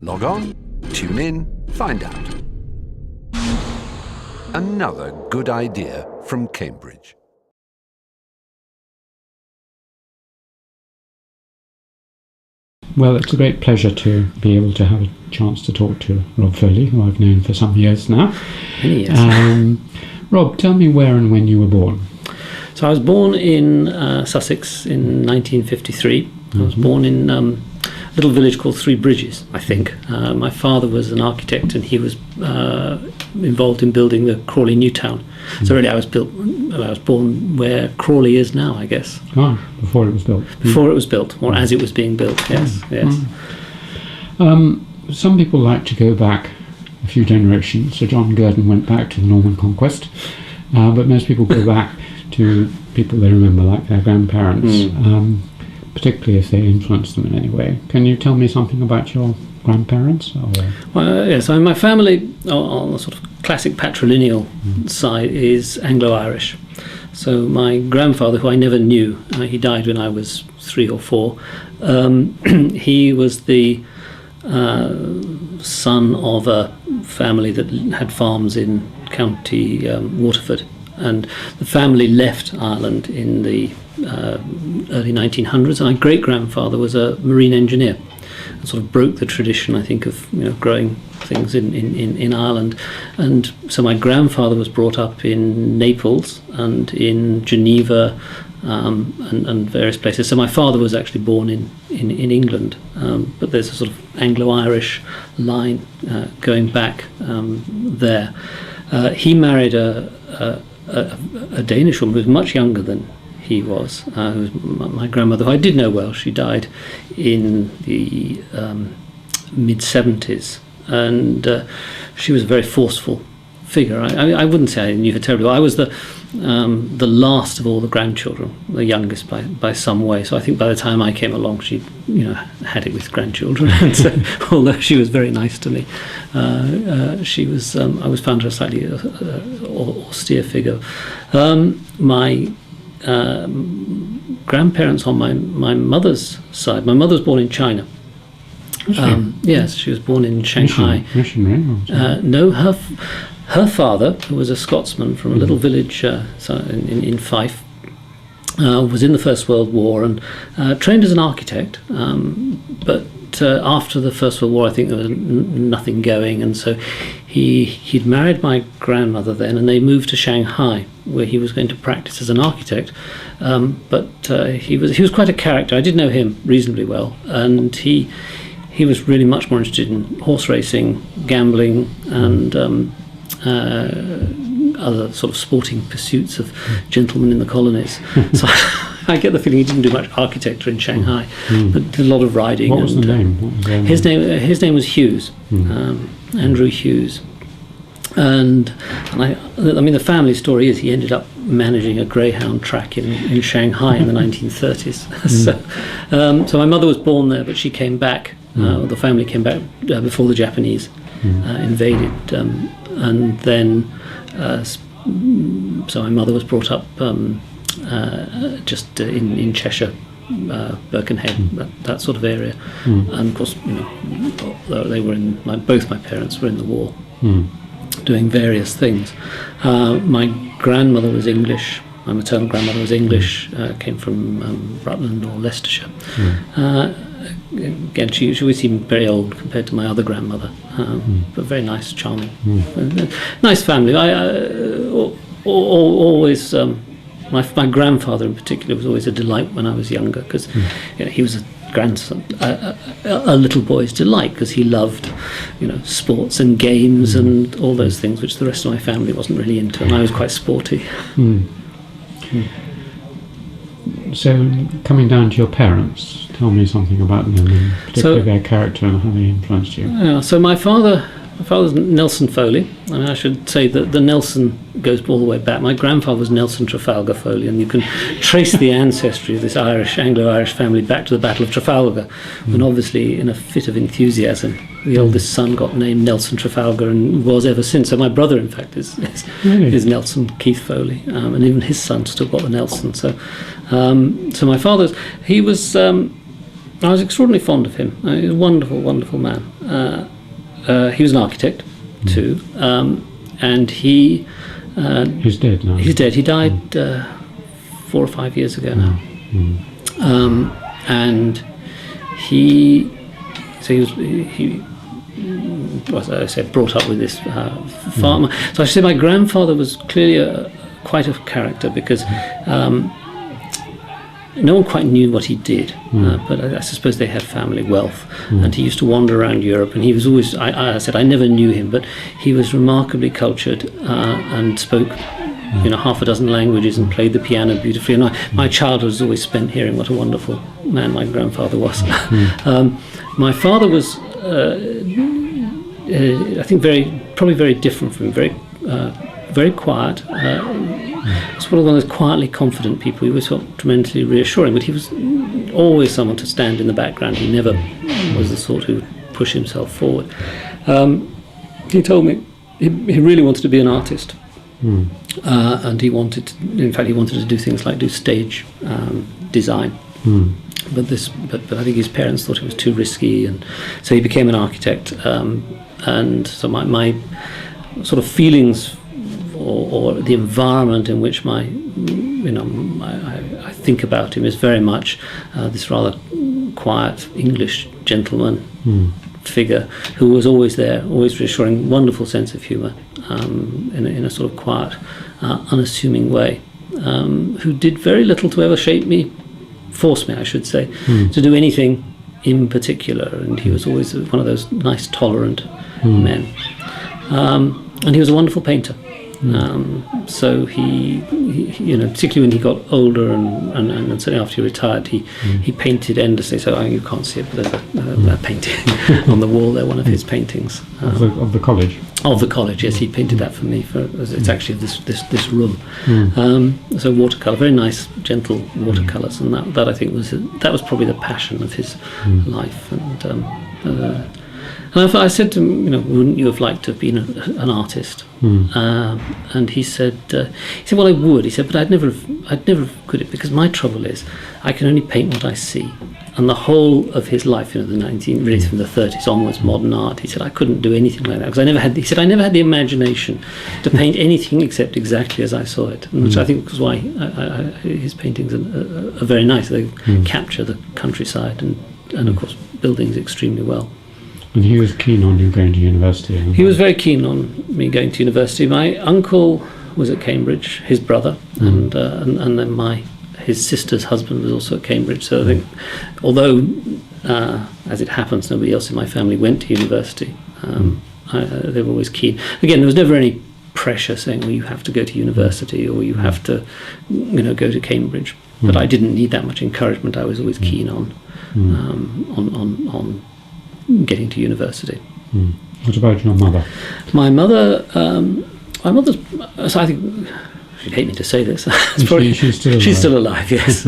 Log on, tune in, find out. Another good idea from Cambridge. Well, it's a great pleasure to be able to have a chance to talk to Rob Foley, who I've known for some years now. Many years. Rob, tell me where and when you were born. So I was born in Sussex in 1953. I was born in a little village called Three Bridges, I think. My father was an architect, and he was involved in building the Crawley New Town. So really I was born where Crawley is now, I guess. Ah, before it was built. Before it was built, or as it was being built, yes. Some people like to go back a few generations. So John Gurdon went back to the Norman Conquest, but most people go back to people they remember, like their grandparents, particularly if they influenced them in any way. Can you tell me something about your grandparents? Well, yes, so my family, on the sort of classic patrilineal side, is Anglo-Irish. So my grandfather, who I never knew, he died when I was 3 or 4. He was the son of a family that had farms in County Waterford, and the family left Ireland in the early 1900s. And my great-grandfather was a marine engineer, and sort of broke the tradition, I think, of growing things in Ireland. And so my grandfather was brought up in Naples and in Geneva and various places. So my father was actually born in England, but there's a sort of Anglo-Irish line going back there. He married a Danish woman who was much younger than he was, who was my grandmother, who I did know well. She died in the mid-70s, and she was a very forceful figure. I wouldn't say I knew her terribly well. I was the last of all the grandchildren, the youngest by some way. So I think by the time I came along, she had it with grandchildren. And so, although she was very nice to me, she was. I always found her a slightly austere figure. My grandparents on my mother's side. My mother was born in China. Yes, she was born in Shanghai. Missionary? No, her father, who was a Scotsman from a little village in Fife, was in the First World War and trained as an architect. But after the First World War, I think there was nothing going, and so he'd married my grandmother then, and they moved to Shanghai, where he was going to practice as an architect. But he was quite a character. I did know him reasonably well, and he was really much more interested in horse racing, gambling, and other sort of sporting pursuits of gentlemen in the colonies. So I get the feeling he didn't do much architecture in Shanghai, but did a lot of riding. What was the name? His name was Hughes, Andrew Hughes. And I mean, the family story is he ended up managing a greyhound track in Shanghai in the 1930s. So my mother was born there, but she came back. The family came back before the Japanese invaded, and then so my mother was brought up just in Cheshire, Birkenhead, that sort of area. And of course, they were both my parents were in the war, doing various things. My grandmother was English. My maternal grandmother was English, came from Rutland or Leicestershire. Again, she always seemed very old compared to my other grandmother, but very nice, charming, nice family. Always, my grandfather in particular was always a delight when I was younger, because he was a grandson, a little boy's delight, because he loved, sports and games and all those things, which the rest of my family wasn't really into, and I was quite sporty. So, coming down to your parents, tell me something about them, and particularly their character and how they influenced you. So my father's Nelson Foley. I mean, I should say that the Nelson goes all the way back. My grandfather was Nelson Trafalgar Foley, and you can trace the ancestry of this Anglo-Irish family back to the Battle of Trafalgar, when obviously, in a fit of enthusiasm, the oldest son got named Nelson Trafalgar and was ever since. So my brother, in fact, is Nelson Keith Foley, and even his son still got the Nelson. So my father's, he was I was extraordinarily fond of him. He was a wonderful, wonderful man. He was an architect too, and he. He's dead now. He's dead. He died 4 or 5 years ago now. And he was, as I said, brought up with this farmer. So I should say my grandfather was clearly quite a character, because no one quite knew what he did, but I suppose they had family wealth, and he used to wander around Europe, and he was always, I said I never knew him, but he was remarkably cultured and spoke half a dozen languages and played the piano beautifully, and my childhood was always spent hearing what a wonderful man my grandfather was. My father was I think probably very different from him, very quiet. He's one of those quietly confident people. He always felt tremendously reassuring, but he was always someone to stand in the background. He never was the sort who would push himself forward. He told me he really wanted to be an artist, and he wanted to do things like do stage design. But I think his parents thought it was too risky, and so he became an architect. And so my sort of feelings, or the environment in which I think about him, is very much this rather quiet English gentleman figure who was always there, always reassuring, wonderful sense of humour, in a sort of quiet, unassuming way, who did very little to ever force me, I should say, to do anything in particular. And he was always one of those nice, tolerant men. And he was a wonderful painter. So he particularly when he got older and certainly after he retired, he painted endlessly. So you can't see it, but there's a painting on the wall there, one of his paintings. Of the college? Of the college, yes. He painted that for me. It's actually this room. So watercolour, very nice, gentle watercolours, and that I think was probably the passion of his life. And I said to him, wouldn't you have liked to have been an artist? And he said, well, I would. He said, but I'd never could it, because my trouble is I can only paint what I see. And the whole of his life, really from the 30s onwards, modern art, he said I couldn't do anything like that, because I never had the imagination to paint anything except exactly as I saw it, which I think was why his paintings are very nice. They capture the countryside and of course buildings extremely well. And he was keen on you going to university? He was very keen on me going to university. My uncle was at Cambridge, his brother, and then his sister's husband was also at Cambridge. So I think, although, as it happens, nobody else in my family went to university, they were always keen. Again, there was never any pressure saying, well, you have to go to university or you have to, go to Cambridge. But I didn't need that much encouragement. I was always keen on getting to university. What about your mother? My mother's, so I think, she'd hate me to say this. She's still alive. She's still alive, yes.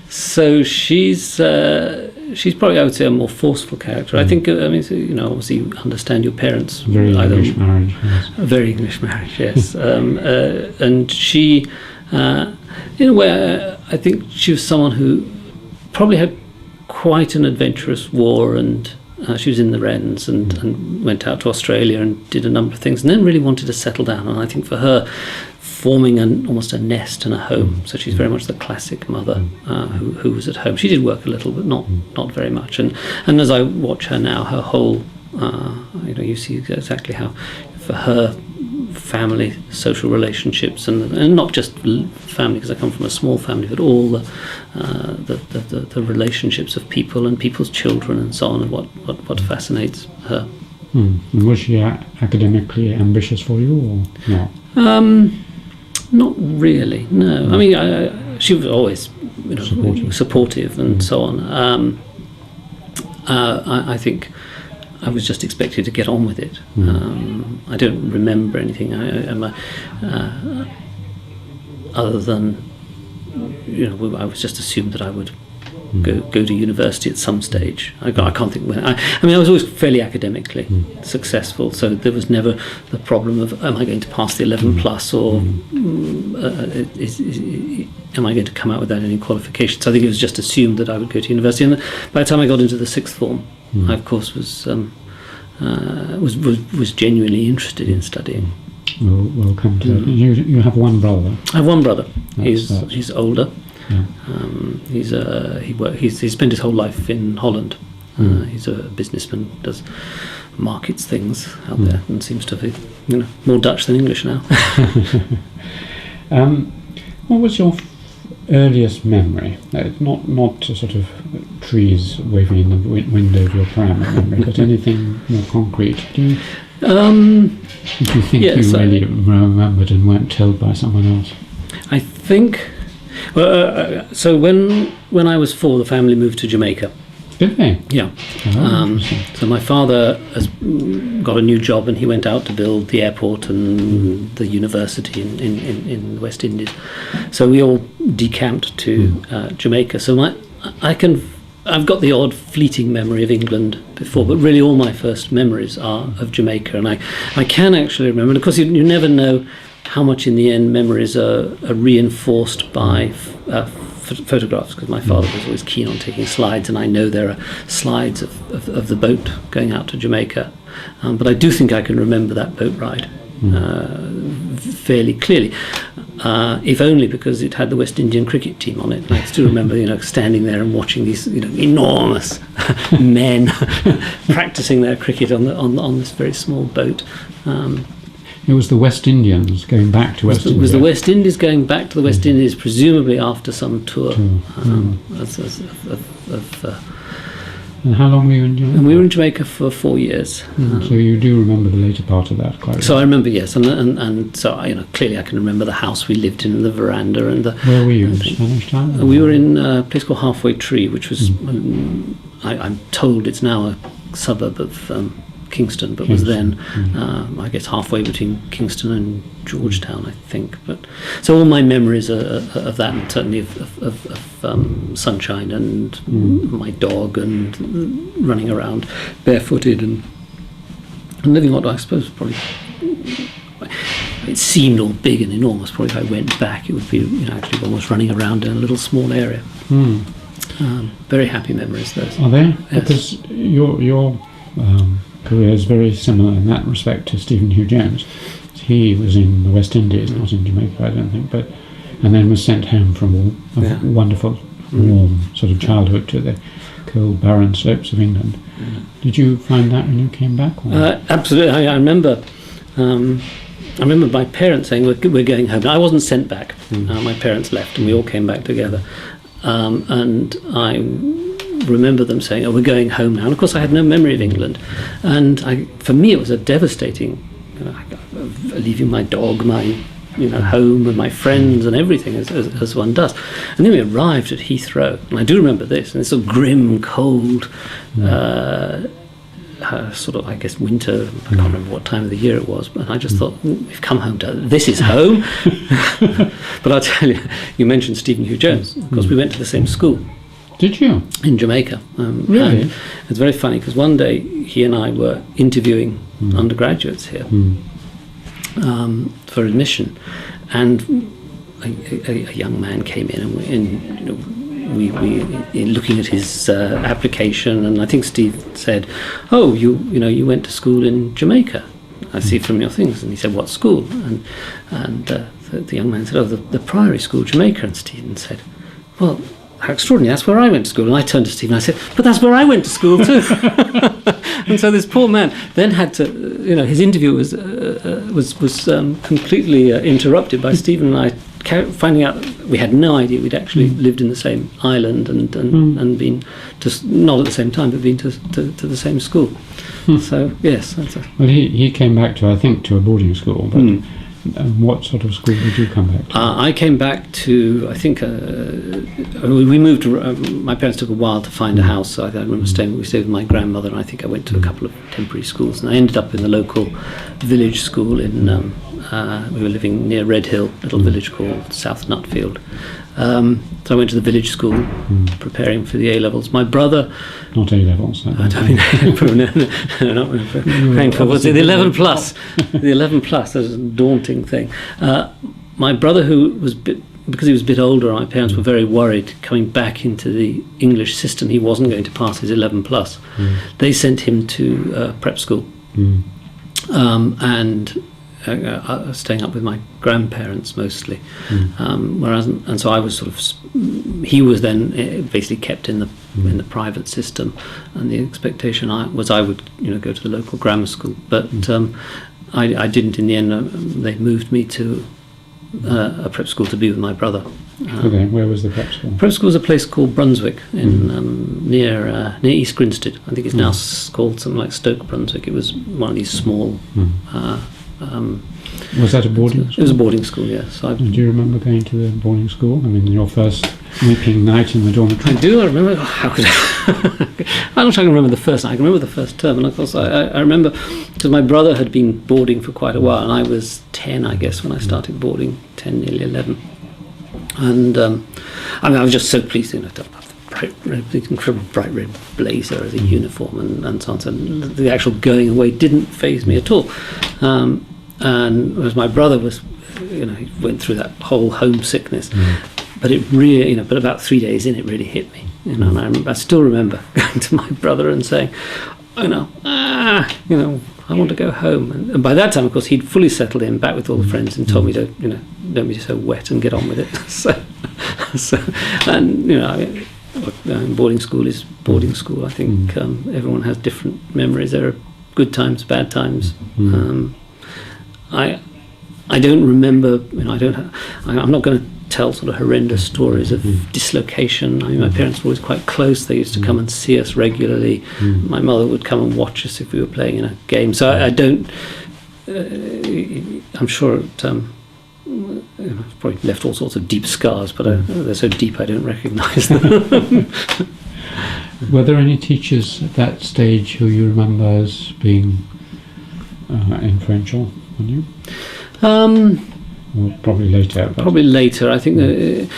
So she's probably, I would say, a more forceful character. I think, obviously you understand your parents. Very English marriage, yes. A very English marriage, yes. And she, in a way, I think she was someone who probably had quite an adventurous war, and she was in the Wrens and went out to Australia and did a number of things, and then really wanted to settle down. And I think for her, forming almost a nest and a home. So she's very much the classic mother who was at home. She did work a little, but not very much. And as I watch her now, her whole, you see exactly how for her, family, social relationships, and not just family, because I come from a small family, but all the relationships of people and people's children and so on, and what fascinates her. Was she academically ambitious for you, or not? Not really, no. I mean, she was always supportive and so on. I think I was just expected to get on with it. I don't remember anything other than I was just assumed that I would go to university at some stage. I can't think when. I was always fairly academically successful, so there was never the problem of am I going to pass the 11 plus or am I going to come out without any qualifications. I think it was just assumed that I would go to university, and by the time I got into the sixth form, I of course was genuinely interested in studying. We'll come to that. You have one brother. I have one brother. He's older. Yeah. He spent his whole life in Holland. He's a businessman, does markets things out there, and seems to be more Dutch than English now. What was your earliest memory? Not sort of trees waving in the window of your primary memory, but anything more concrete. Do you think you really remembered and weren't told by someone else? I think. Well, so when I was 4, the family moved to Jamaica. Did they? Yeah. So my father has got a new job, and he went out to build the airport and the university in the West Indies. So we all decamped to Jamaica. So I've got the odd fleeting memory of England before, but really all my first memories are of Jamaica, and I can actually remember. And of course, you never know how much in the end memories are reinforced by photographs, because my father was always keen on taking slides, and I know there are slides of the boat going out to Jamaica, but I do think I can remember that boat ride fairly clearly, if only because it had the West Indian cricket team on it. And I still remember standing there and watching these enormous men practicing their cricket on this very small boat. It was the West Indians going back to West Indies. It was the West Indies going back to the West Indies, presumably after some tour. And how long were you in Jamaica? And we were in Jamaica for 4 years. So you do remember the later part of that quite well? So I remember, yes, and so clearly I can remember the house we lived in, and the veranda, and the. Where were you in Spanish Town? We were in a place called Halfway Tree, which was, I'm told it's now a suburb of Kingston, but was then, I guess, halfway between Kingston and Georgetown, I think. But so all my memories are of that, and certainly of sunshine and my dog, and running around barefooted and living what I suppose probably it seemed all big and enormous. Probably if I went back, it would be actually almost running around in a little small area. Very happy memories, those. Are they? Yes. Because your career is very similar in that respect to Stephen Hugh Jones. He was in the West Indies, not in Jamaica, I don't think, and then was sent home from a wonderful, warm sort of childhood to the cold, barren slopes of England. Did you find that when you came back? Absolutely. I remember my parents saying, we're going home. I wasn't sent back. My parents left, and we all came back together. And I remember them saying, we're going home now. And of course I had no memory of England, and for me it was a devastating leaving my dog, my home, and my friends and everything, as one does. And then we arrived at Heathrow, and I do remember this, and it's a grim, cold sort of, I guess, winter. I can't remember what time of the year it was, but I just thought, we've come home this is home. But I'll tell you, you mentioned Stephen Hugh Jones. Of course, we went to the same school. Did you? In Jamaica. Really? And it's very funny, because one day he and I were interviewing undergraduates here for admission, and a young man came in, and we looking at his application, and I think Steve said, "Oh, you went to school in Jamaica. I see from your things." And he said, "What school?" And the young man said, "Oh, the Priory School, Jamaica." And Stephen said, "Well, how extraordinary, that's where I went to school." And I turned to Stephen and I said, "But that's where I went to school too." And so this poor man then had to, his interview was completely interrupted by Stephen and I finding out we had no idea we'd actually lived in the same island and been to, not at the same time, but been to the same school. So yes, well, he came back to, I think, to a boarding school, but what sort of school did you come back to? I came back to, I think, we moved. My parents took a while to find a house, so I remember we stayed with my grandmother, and I think I went to a couple of temporary schools, and I ended up in the local village school in we were living near Redhill, a little village called South Nutfield. So I went to the village school, preparing for the A-levels. My brother... Not A-levels. I don't mean, not preparing for, what's it, the 11 plus. The 11 plus, that was a daunting thing. My brother, who was because he was a bit older, my parents were very worried coming back into the English system. He wasn't going to pass his 11 plus. They sent him to prep school. And staying up with my grandparents mostly, and so I was sort of. He was then basically kept in the private system, and the expectation was I would go to the local grammar school, but I didn't in the end. They moved me to a prep school to be with my brother. Okay, where was the prep school? Prep school was a place called Brunswick in near East Grinstead. I think it's now called something like Stoke Brunswick. It was one of these small. Was that a boarding school? It was a boarding school, yes. Do you remember going to the boarding school? I mean, your first weeping night in the dormitory? I do. I remember. How could I'm not sure I can remember the first night. I can remember the first term, and of course I remember because my brother had been boarding for quite a while, and I was 10, I guess, when I started boarding, 10, nearly 11. And I mean, I was just so pleased to have the incredible bright red blazer as a uniform and so on. So the actual going away didn't faze me at all. And whereas my brother was, he went through that whole homesickness, but it really, but about 3 days in, it really hit me. And I still remember going to my brother and saying, I want to go home. And by that time, of course, he'd fully settled in back with all the friends and told me to, don't be so wet and get on with it. Boarding school is boarding school. I think everyone has different memories. There are good times, bad times. I don't remember. I'm not going to tell sort of horrendous stories of dislocation. I mean, my parents were always quite close. They used to come and see us regularly. My mother would come and watch us if we were playing in a game. So I don't. I'm sure it probably left all sorts of deep scars, but they're so deep I don't recognise them. Were there any teachers at that stage who you remember as being influential on you? Or probably later. Probably later. I think. To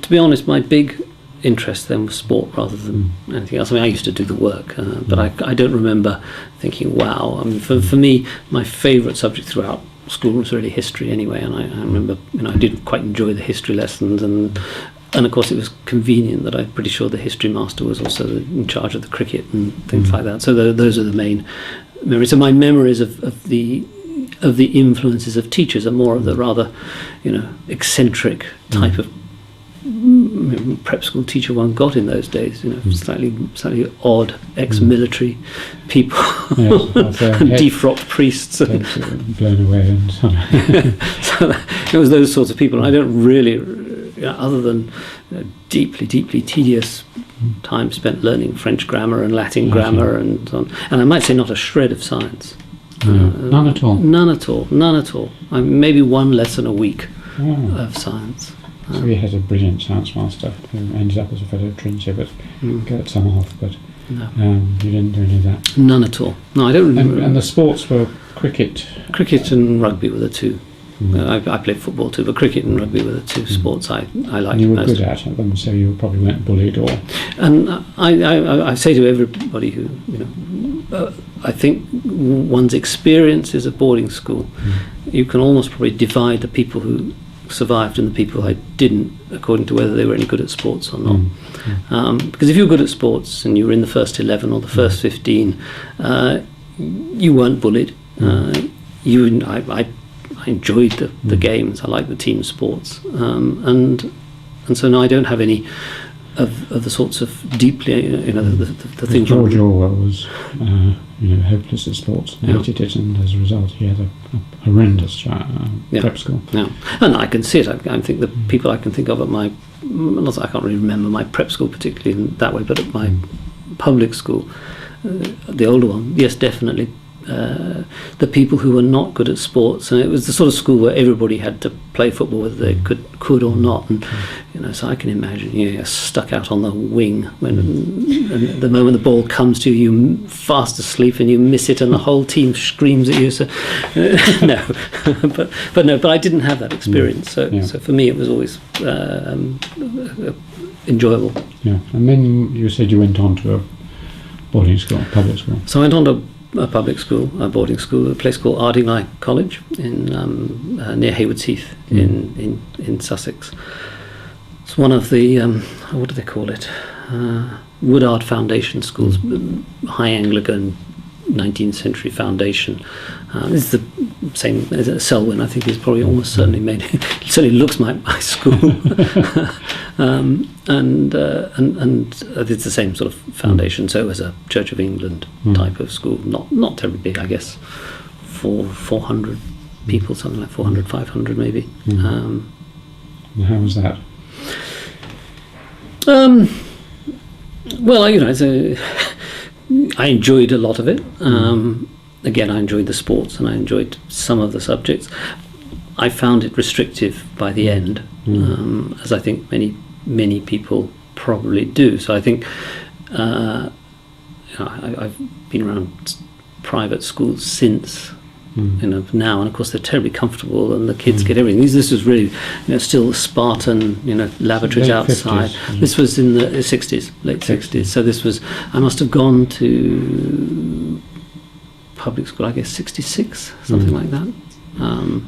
be honest, my big interest then was sport rather than anything else. I mean, I used to do the work, but I don't remember thinking, wow. I mean, for me, my favourite subject throughout school was really history anyway, and I remember, I did quite enjoy the history lessons, and of course it was convenient that I'm pretty sure the history master was also in charge of the cricket and things like that. So those are the main memories. So my memories of the influences of teachers are more of the rather, eccentric type of prep school teacher one got in those days. Slightly odd ex-military people, and defrocked priests, blown away, and so on. So it was those sorts of people. And I don't really, other than deeply tedious time spent learning French grammar and Latin grammar and so on. And I might say not a shred of science. None at all. None at all. Maybe one lesson a week of science. So we had a brilliant science master who ended up as a fellow at Trinity, but got some off. But no. You didn't do any of that. None at all. No, I don't. And the sports were cricket. Cricket and rugby were the two. I played football too, but cricket and rugby were the two sports I liked. And you were most. good at them, so you probably weren't bullied or. And I say to everybody who I think one's experiences of boarding school, you can almost probably divide the people who survived and the people who didn't, according to whether they were any good at sports or not. Because if you were good at sports and you were in the first 11 or the first 15, you weren't bullied. I enjoyed the games. I liked the team sports, and so now I don't have any of the sorts of deeply, the things. George Orwell was, hopeless at sports. He hated it, and as a result, he had a horrendous prep school. Yeah, and I can see it. I think the people I can think of at my, I can't really remember my prep school particularly in that way, but at my public school, the older one, yes, definitely the people who were not good at sports, and it was the sort of school where everybody had to play football whether they could or not. And so I can imagine you're stuck out on the wing when and the moment the ball comes to you, you're fast asleep and you miss it, and the whole team screams at you. So no, but I didn't have that experience. So for me, it was always enjoyable. Yeah, and then you said you went on to a boarding school, public school. So I went on to a public school, a boarding school, a place called Ardingly College in near Haywards Heath in Sussex. It's one of the what do they call it? Woodard Foundation schools, high Anglican 19th century foundation. It's the same as Selwyn. I think is probably almost certainly made. It certainly looks like my school, and it's the same sort of foundation. So it was a Church of England type of school, not terribly big, I guess, for 400 people, something like 400, 500 maybe. And how was that? Well, I enjoyed a lot of it. Again, I enjoyed the sports and I enjoyed some of the subjects. I found it restrictive by the end, as I think many people probably do. So I think I've been around private schools since now, and of course they're terribly comfortable and the kids get everything. This was really still Spartan, lavatories Late outside. 50s, This was in the 60s, late 60s. So this was, I must have gone to public school, I guess 66, something like that.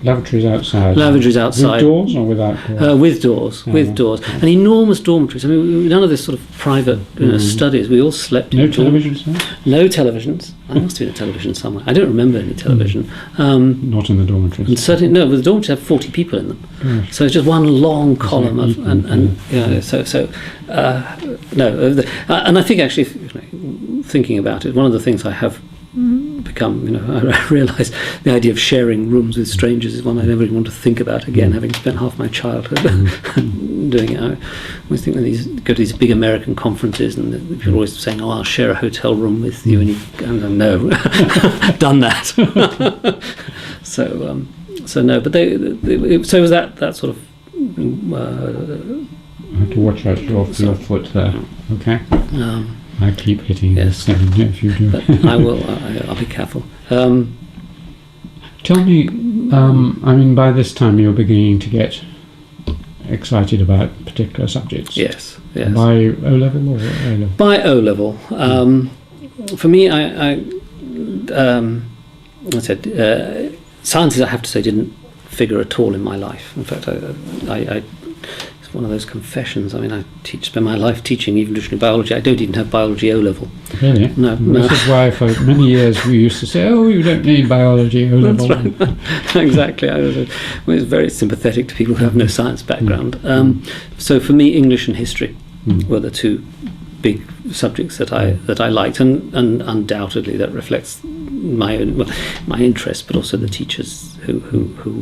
Lavatories outside. Lavatories outside. With doors or without doors? With doors. And enormous dormitories. I mean, none of this sort of private studies. We all slept No in televisions? No televisions. There must have been a television somewhere. I don't remember any television. Not in the dormitories. And certainly, no, the dormitories have 40 people in them. Gosh. So it's just one long column of, and I think actually, thinking about it, one of the things I have become, I realise the idea of sharing rooms with strangers is one I never even want to think about again, having spent half my childhood doing it. I always think when go to these big American conferences and people are always saying, I'll share a hotel room with you, and you go, no, done that. So no, but so it was that sort of... I have to watch out your foot there, okay? I keep hitting this if you do. But I will. I'll be careful. Tell me, by this time you're beginning to get excited about particular subjects. Yes. By O-level or A-level? By O-level. For me, I said, sciences, I have to say, didn't figure at all in my life. In fact, I one of those confessions. I mean, I spend my life teaching evolutionary biology. I don't even have biology O-level. Really? No. This is why for many years we used to say, you don't need biology O-level. That's right. Exactly. I was very sympathetic to people who have no science background. So for me, English and history were the two big subjects that I liked, and undoubtedly that reflects my interest, but also the teachers who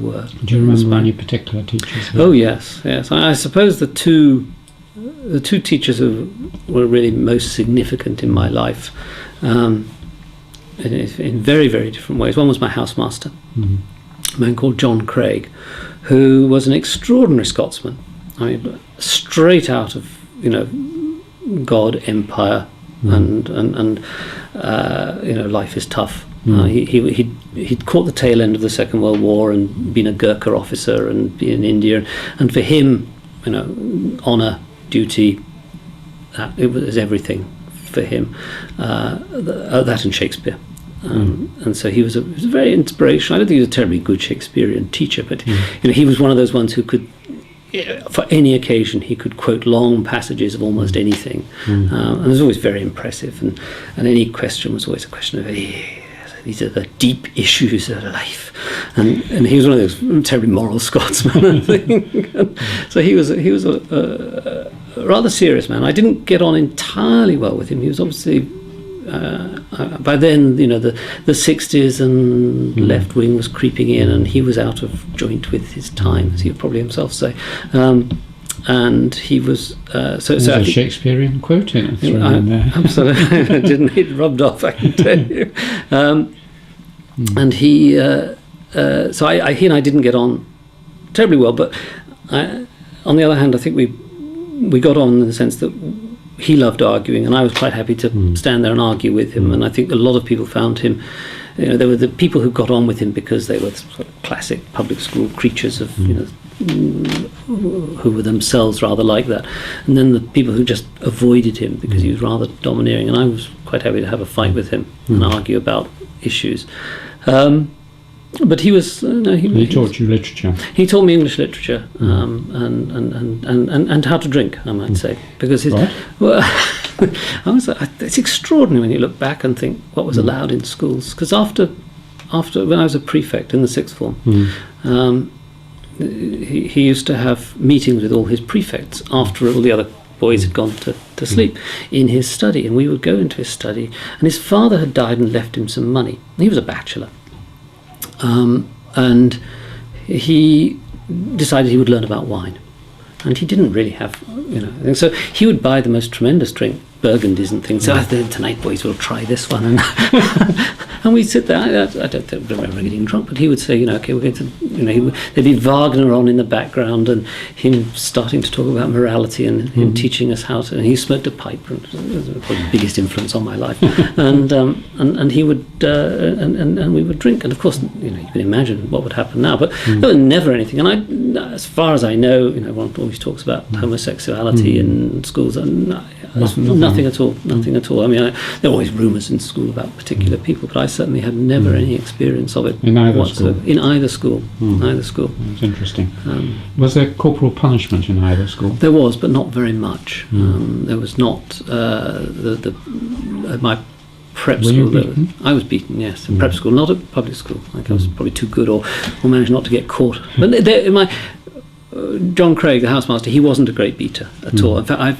were. Do you remember any particular teachers? Oh yes. I suppose the two teachers who were really most significant in my life, in very, very different ways. One was my housemaster, a man called John Craig, who was an extraordinary Scotsman. I mean, straight out of God, empire, and life is tough. He'd caught the tail end of the Second World War and been a Gurkha officer and been in India, and for him, honour, duty, it was everything for him. That and Shakespeare. And so he was a very inspirational. I don't think he was a terribly good Shakespearean teacher, but he was one of those ones who could, for any occasion, he could quote long passages of almost anything, and it was always very impressive. And any question was always a question of, these are the deep issues of life, and he was one of those terribly moral Scotsmen, I think. So he was a rather serious man. I didn't get on entirely well with him. He was obviously by then, the 60s and left wing was creeping in, and he was out of joint with his time, as he would probably himself say. And he was There's a Shakespearean quote in there. Absolutely, it rubbed off, I can tell you. And he and I didn't get on terribly well, but on the other hand, I think we got on in the sense that he loved arguing, and I was quite happy to stand there and argue with him. And I think a lot of people found him, there were the people who got on with him because they were sort of classic public school creatures of, who were themselves rather like that. And then the people who just avoided him because he was rather domineering. And I was quite happy to have a fight with him and argue about issues. But he was. He taught you literature. He taught me English literature and how to drink, I might say, because his. Right. Well, it's extraordinary when you look back and think what was allowed in schools. Because after when I was a prefect in the sixth form, he used to have meetings with all his prefects after all the other boys had gone to sleep in his study, and we would go into his study. And his father had died and left him some money. He was a bachelor. And he decided he would learn about wine, and he didn't really have, so he would buy the most tremendous drink, Burgundies and things. So tonight, boys, we'll try this one, and and we'd sit there. I don't remember getting drunk, but he would say, okay, we're going to, there'd be Wagner on in the background, and him starting to talk about morality, and him teaching us how to. And he smoked a pipe, and it was probably the biggest influence on my life. and he would, and we would drink, and of course, you can imagine what would happen now. But there was never anything. And as far as I know, one always talks about homosexuality in schools, and nothing at all. Nothing at all. I mean, there were always rumours in school about particular people, but I certainly had never any experience of it in either school. In either school. Either school. That's interesting. Was there corporal punishment in either school? There was, but not very much. There was not. At my prep Were school, you beaten? I was beaten. Yes, in prep school, not at public school. I was probably too good, or managed not to get caught. But John Craig, the housemaster, he wasn't a great beater at all. In fact,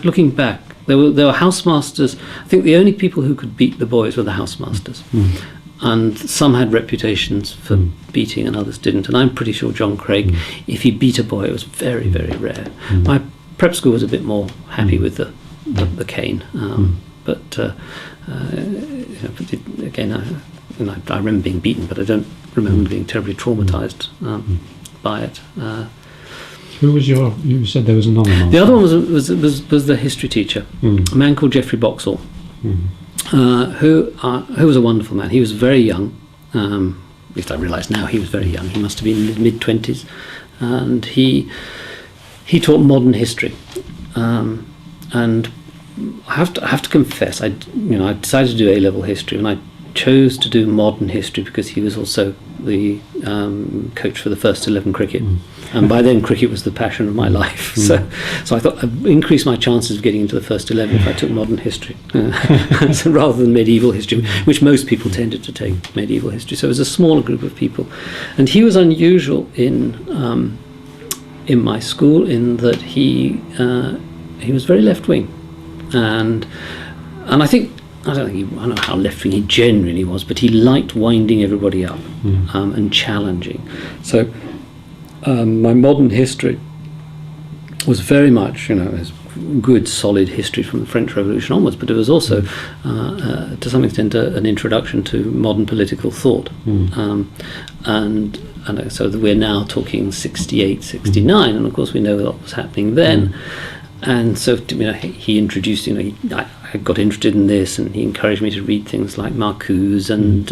looking back, there were housemasters. I think the only people who could beat the boys were the housemasters. And some had reputations for beating and others didn't. And I'm pretty sure John Craig, if he beat a boy, it was very, very rare. My prep school was a bit more happy with the cane. Again, I remember being beaten, but I don't remember being terribly traumatised by it. Who was you said there was another one. The other one was the history teacher, a man called Geoffrey Boxall, who was a wonderful man. He was very young, at least I realise now he was very young. He must have been in his mid-20s, and he taught modern history. And I have to confess, I decided to do A-level history, and I chose to do modern history because he was also the coach for the first 11 cricket, and by then cricket was the passion of my life. So I thought I'd increase my chances of getting into the first 11 if I took modern history so rather than medieval history, which most people tended to take medieval history. So it was a smaller group of people, and he was unusual in my school in that he was very left wing, and I think. I don't know how left-wing he genuinely was, but he liked winding everybody up and challenging. So my modern history was very much, as good, solid history from the French Revolution onwards, but it was also, to some extent, an introduction to modern political thought. And so we're now talking 68, 69, and of course we know what was happening then. And so, he introduced, I got interested in this, and he encouraged me to read things like Marcuse and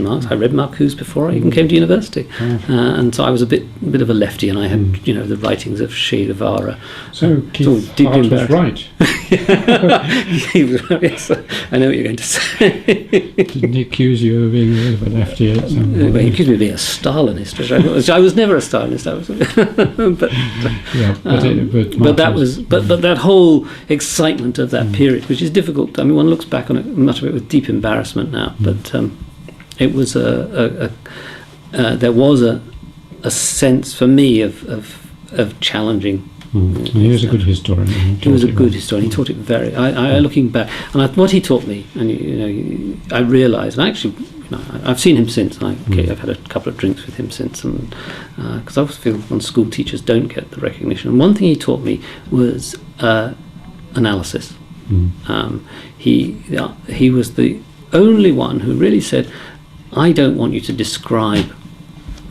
Marx. I read Marcuse before I even came to university, and so I was a bit of a lefty, and I had the writings of Che Guevara. So Keith Hart was right. He was right. Yes, I know what you're going to say. Didn't he accuse you of being a bit of a lefty? Well, he accused me of being a Stalinist, which I was never a Stalinist. But that whole excitement of that period, which is difficult. I mean, one looks back on it, much of it with deep embarrassment now. But it was there was a sense for me of challenging. He was a good historian. He was a good historian. He taught it very. I looking back, and what he taught me, and I realised. And actually, I've seen him since. I've had a couple of drinks with him since, and because I always feel when school teachers don't get the recognition. And one thing he taught me was analysis. He was only one who really said, I don't want you to describe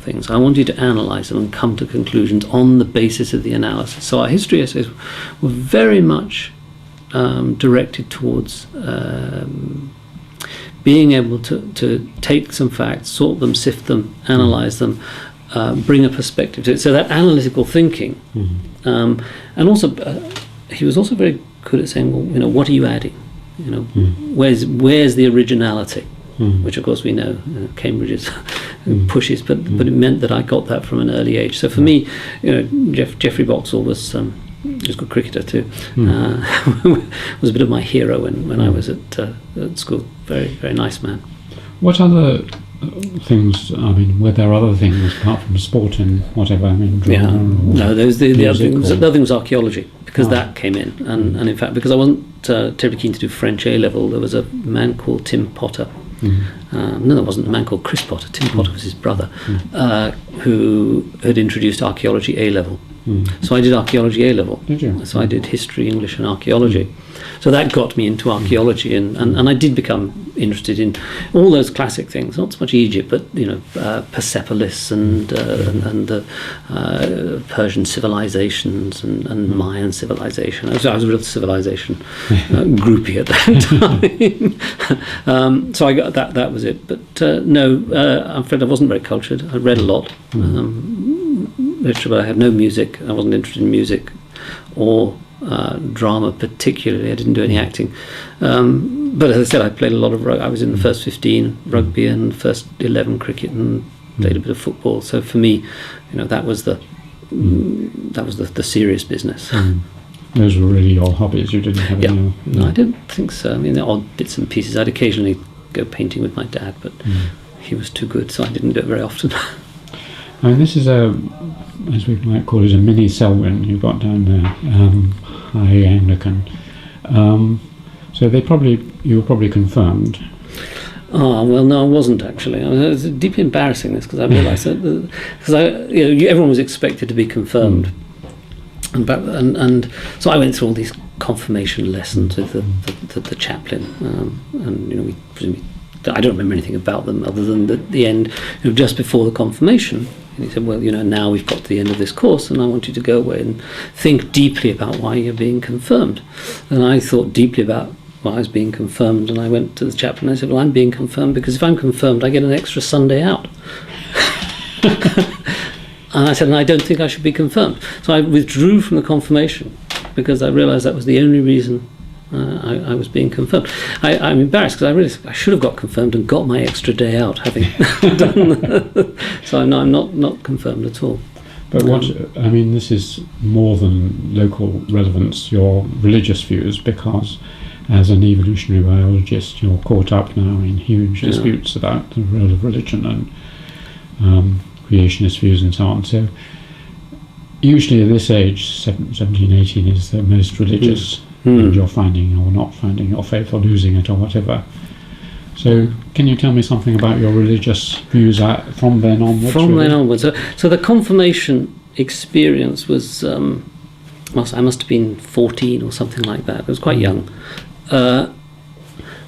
things. I want you to analyse them and come to conclusions on the basis of the analysis. So our history essays were very much directed towards being able to take some facts, sort them, sift them, analyse them, bring a perspective to it. So that analytical thinking, and also he was also very good at saying, well, what are you adding? Where's the originality? Which of course we know Cambridge pushes, but it meant that I got that from an early age. So for me, Geoffrey Boxall was a good cricketer too. Was a bit of my hero when I was at school. Very, very nice man. What other things? I mean, were there other things apart from sport and whatever? I mean, drama. No, those the other things. The other thing was archaeology, because that came in, and in fact, because I wasn't terribly keen to do French A level, there was a man called Tim Potter. No, there wasn't a man called Chris Potter. Tim Potter was his brother, who had introduced archaeology A level. So I did archaeology A level. Did you? So I did history, English, and archaeology. So that got me into archaeology, and I did become interested in all those classic things. Not so much Egypt, but Persepolis and the Persian civilizations and Mayan civilization. I was a real civilization groupie at that time. So I got that. That was it. But no, I'm afraid I wasn't very cultured. I read a lot. Literature, but I had no music. I wasn't interested in music or drama particularly. I didn't do any acting. But as I said, I played a lot of rugby. I was in the first 15 rugby and first 11 cricket, and played a bit of football. So for me, that was the serious business. Those were really your hobbies. You didn't have any. No, I didn't think so. I mean, there are odd bits and pieces. I'd occasionally go painting with my dad, but he was too good, so I didn't do it very often. I mean, this is as we might call it, a mini Selwyn you got down there, high Anglican. So you were probably confirmed. Oh, well, no, I wasn't actually. It was deeply embarrassing this, because I realised that everyone was expected to be confirmed, and so I went through all these confirmation lessons with the chaplain, and I don't remember anything about them other than at the end, just before the confirmation. And he said, well, now we've got to the end of this course, and I want you to go away and think deeply about why you're being confirmed. And I thought deeply about why I was being confirmed, and I went to the chaplain and I said, well, I'm being confirmed because if I'm confirmed, I get an extra Sunday out. And I said, and I don't think I should be confirmed. So I withdrew from the confirmation because I realised that was the only reason I was being confirmed. I'm embarrassed because I realised I should have got confirmed and got my extra day out having done that. So I'm not confirmed at all. But this is more than local relevance, your religious views, because as an evolutionary biologist you're caught up now in huge disputes about the role of religion and creationist views and so on. So usually at this age, 17, 18 is the most religious, and you're finding or not finding your faith or losing it or whatever. So can you tell me something about your religious views from then onwards? Then onwards. So the confirmation experience was, I must have been 14 or something like that. I was quite young. And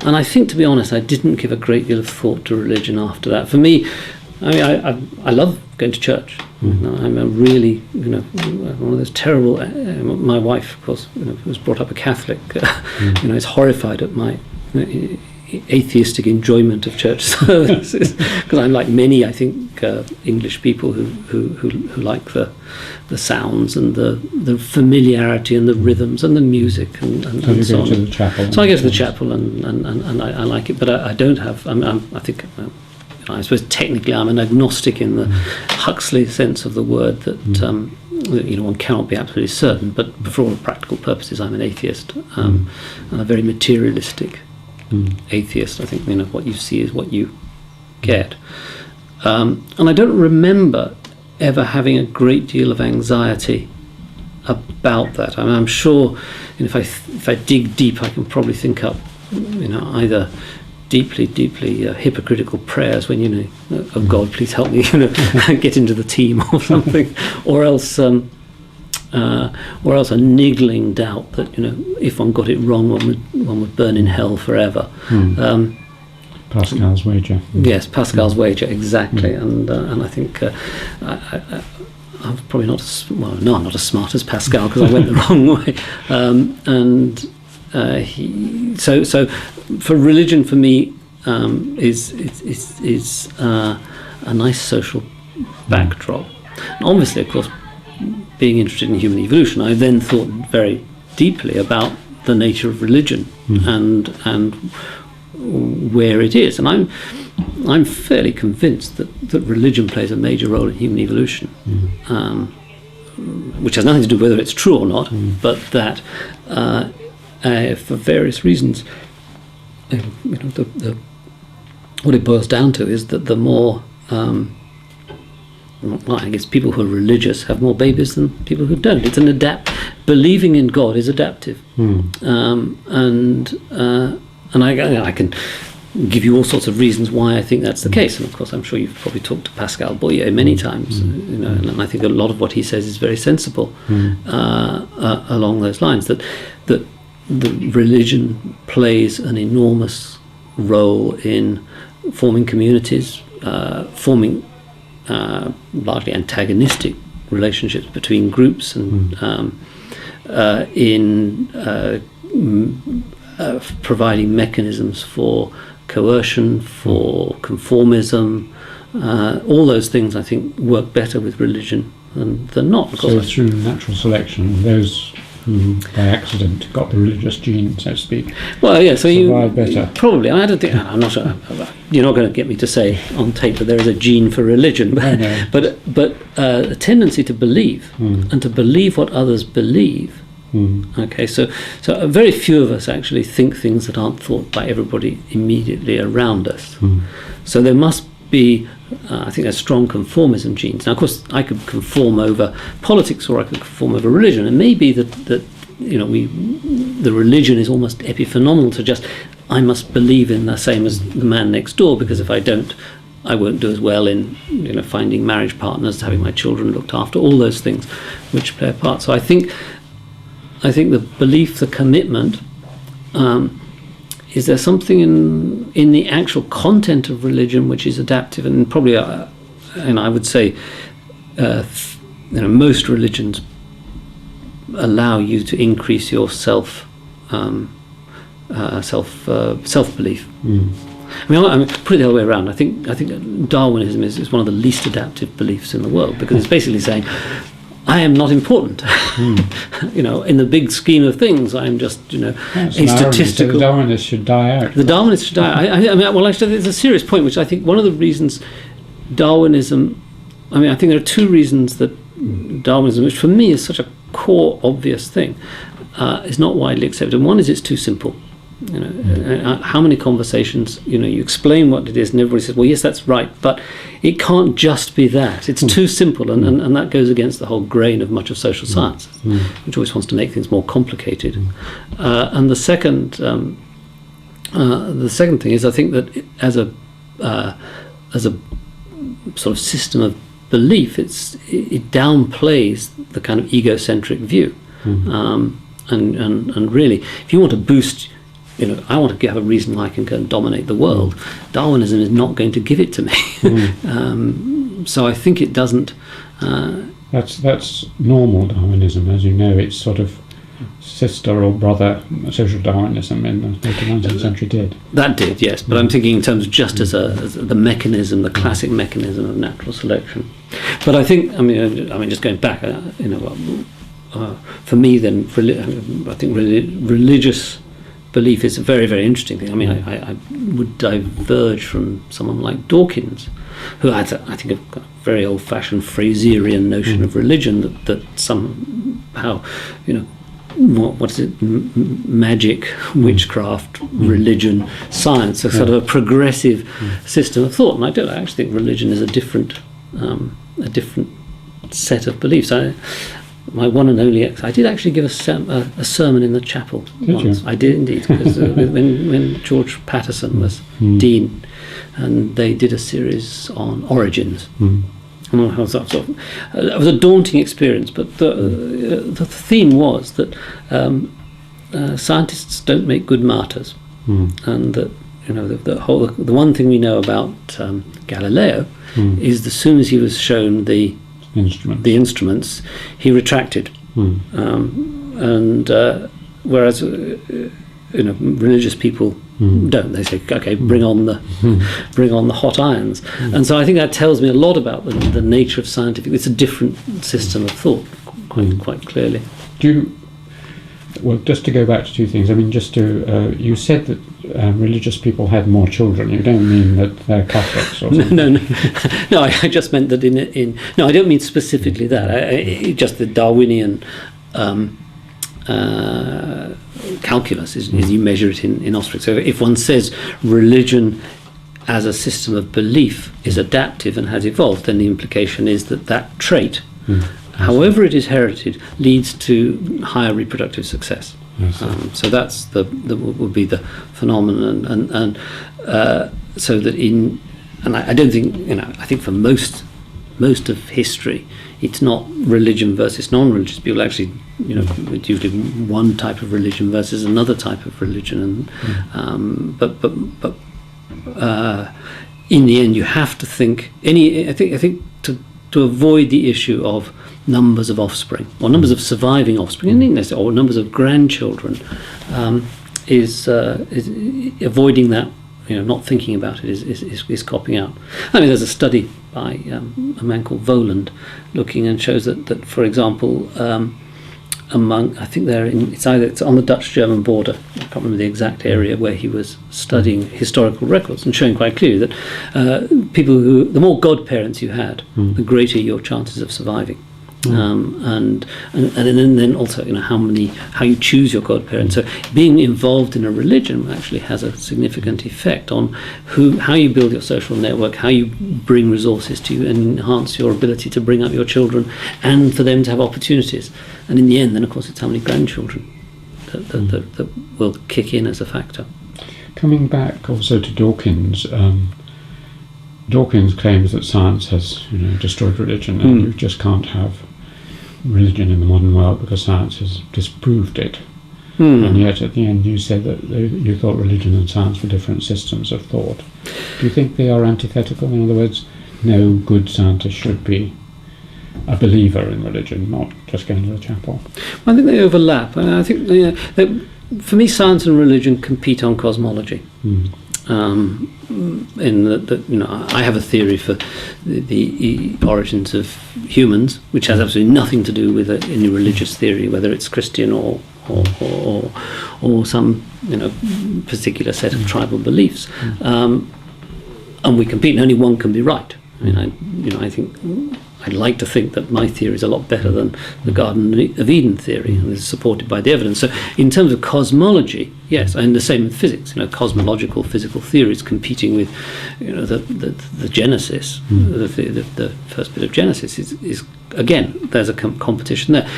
I think, to be honest, I didn't give a great deal of thought to religion after that. For me, I love going to church. I'm a really, one of those terrible. My wife, of course, was brought up a Catholic. Is horrified at my atheistic enjoyment of church services, because I'm like many, I think, English people who like the sounds and the familiarity and the rhythms and the music and so on. To the chapel. So I go to the chapel and I like it, but I don't have. I suppose technically I'm an agnostic in the Huxley sense of the word, that one cannot be absolutely certain, but for all practical purposes I'm an atheist, and a very materialistic atheist. I think what you see is what you get, and I don't remember ever having a great deal of anxiety about that. I'm sure if I dig deep I can probably think up either deeply hypocritical prayers when oh God, please help me get into the team or something, or else a niggling doubt that if one got it wrong one would burn in hell forever. Pascal's wager. Yes, Pascal's wager, exactly. And I think I'm probably not I'm not as smart as Pascal because I went the wrong way. So for religion, for me, is a nice social backdrop. And obviously, of course, being interested in human evolution, I then thought very deeply about the nature of religion and where it is. And I'm fairly convinced that religion plays a major role in human evolution, which has nothing to do with whether it's true or not, but that for various reasons, what it boils down to is that the more I guess people who are religious have more babies than people who don't. It's an believing in God is adaptive, and I can give you all sorts of reasons why I think that's the case. And of course, I'm sure you've probably talked to Pascal Boyer many times, and I think a lot of what he says is very sensible along those lines. That the religion plays an enormous role in forming communities, forming largely antagonistic relationships between groups, and in providing mechanisms for coercion, for conformism. All those things, I think, work better with religion than not. So through natural selection, those who by accident got the religious gene, so to speak, so survive better. Probably. I don't think. I'm not sure. You're not going to get me to say on tape that there is a gene for religion, but a tendency to believe and to believe what others believe. Okay, so very few of us actually think things that aren't thought by everybody immediately around us. So there must be, I think, there's strong conformism genes. Now, of course, I could conform over politics, or I could conform over religion. It may be that the religion is almost epiphenomenal to just, I must believe in the same as the man next door, because if I don't, I won't do as well in finding marriage partners, having my children looked after, all those things which play a part. So I think the belief, the commitment, is there something in the actual content of religion which is adaptive, and probably, and I would say, most religions allow you to increase your self belief. I mean, put it the other way around. I think Darwinism is one of the least adaptive beliefs in the world, because it's basically saying, I am not important. In the big scheme of things, I am just, a statistical. So the Darwinists should die out. The Darwinists should die. I mean, well, actually, there's a serious point, which I think one of the reasons Darwinism. I mean, I think there are two reasons that Darwinism, which for me is such a core, obvious thing, is not widely accepted. And one is it's too simple. How many conversations, you explain what it is and everybody says, well, yes, that's right, but it can't just be that. It's too simple, and that goes against the whole grain of much of social science, which always wants to make things more complicated. And the second thing is, I think that as a sort of system of belief, it downplays the kind of egocentric view, and really, if you want to boost, I want to have a reason why I can go and dominate the world. Darwinism is not going to give it to me. So I think it doesn't. That's normal Darwinism, as you know. It's sort of sister or brother social Darwinism in the 19th century did. That did, yes. But I'm thinking in terms of just as the mechanism, the classic mechanism of natural selection. But I think, I mean, just going back, for me, then, I think religious belief is a very, very interesting thing. I mean, I would diverge from someone like Dawkins, who had, I think, a very old-fashioned Fraserian notion of religion that somehow, what is it? Magic, witchcraft, religion, science, a sort of a progressive system of thought. And I actually think religion is a different set of beliefs. My one and only I did actually give a sermon in the chapel once. I did indeed, because when George Patterson was dean, and they did a series on origins. And it was a daunting experience, but the theme was that scientists don't make good martyrs, and that the one thing we know about Galileo is as soon as he was shown the instruments, he retracted. And whereas religious people don't. They say, okay, bring on the hot irons. And so I think that tells me a lot about the nature of scientific. It's a different system of thought, quite clearly. Well, just to go back to two things. I mean, you said that religious people had more children. You don't mean that they're Catholics or something? No. I just meant that no, I don't mean specifically that. Just the Darwinian calculus is you measure it in offspring. So if one says religion as a system of belief is adaptive and has evolved, then the implication is that trait, however it is heralded, leads to higher reproductive success. So that's would be the phenomenon, and so that I don't think I think for most of history, it's not religion versus non-religious people. Actually, it's usually one type of religion versus another type of religion, and but in the end, you have to think. I think to avoid the issue of numbers of offspring or numbers of surviving offspring, or numbers of grandchildren, is avoiding that. Not thinking about it is copying out. I mean, there's a study by a man called Voland looking and shows that for example, I think it's on the Dutch-German border. I can't remember the exact area where he was studying historical records and showing quite clearly that the more godparents you had, the greater your chances of surviving. And then also how you choose your godparents. So being involved in a religion actually has a significant effect on how you build your social network, how you bring resources to you and enhance your ability to bring up your children and for them to have opportunities. And in the end, then of course it's how many grandchildren that will kick in as a factor. Coming back also to Dawkins. Dawkins claims that science has destroyed religion, and you just can't have religion in the modern world because science has disproved it. And yet at the end you said that you thought religion and science were different systems of thought. Do you think they are antithetical? In other words, no good scientist should be a believer in religion, not just going to the chapel? I think they overlap. I think that for me science and religion compete on cosmology. In that I have a theory for the origins of humans, which has absolutely nothing to do with any religious theory, whether it's Christian or some particular set of tribal beliefs. And we compete, and only one can be right. I mean, I think I'd like to think that my theory is a lot better than the Garden of Eden theory, and is supported by the evidence. So, in terms of cosmology, yes, and the same with physics. Cosmological physical theories competing with, the Genesis, the first bit of Genesis is again there's a competition there.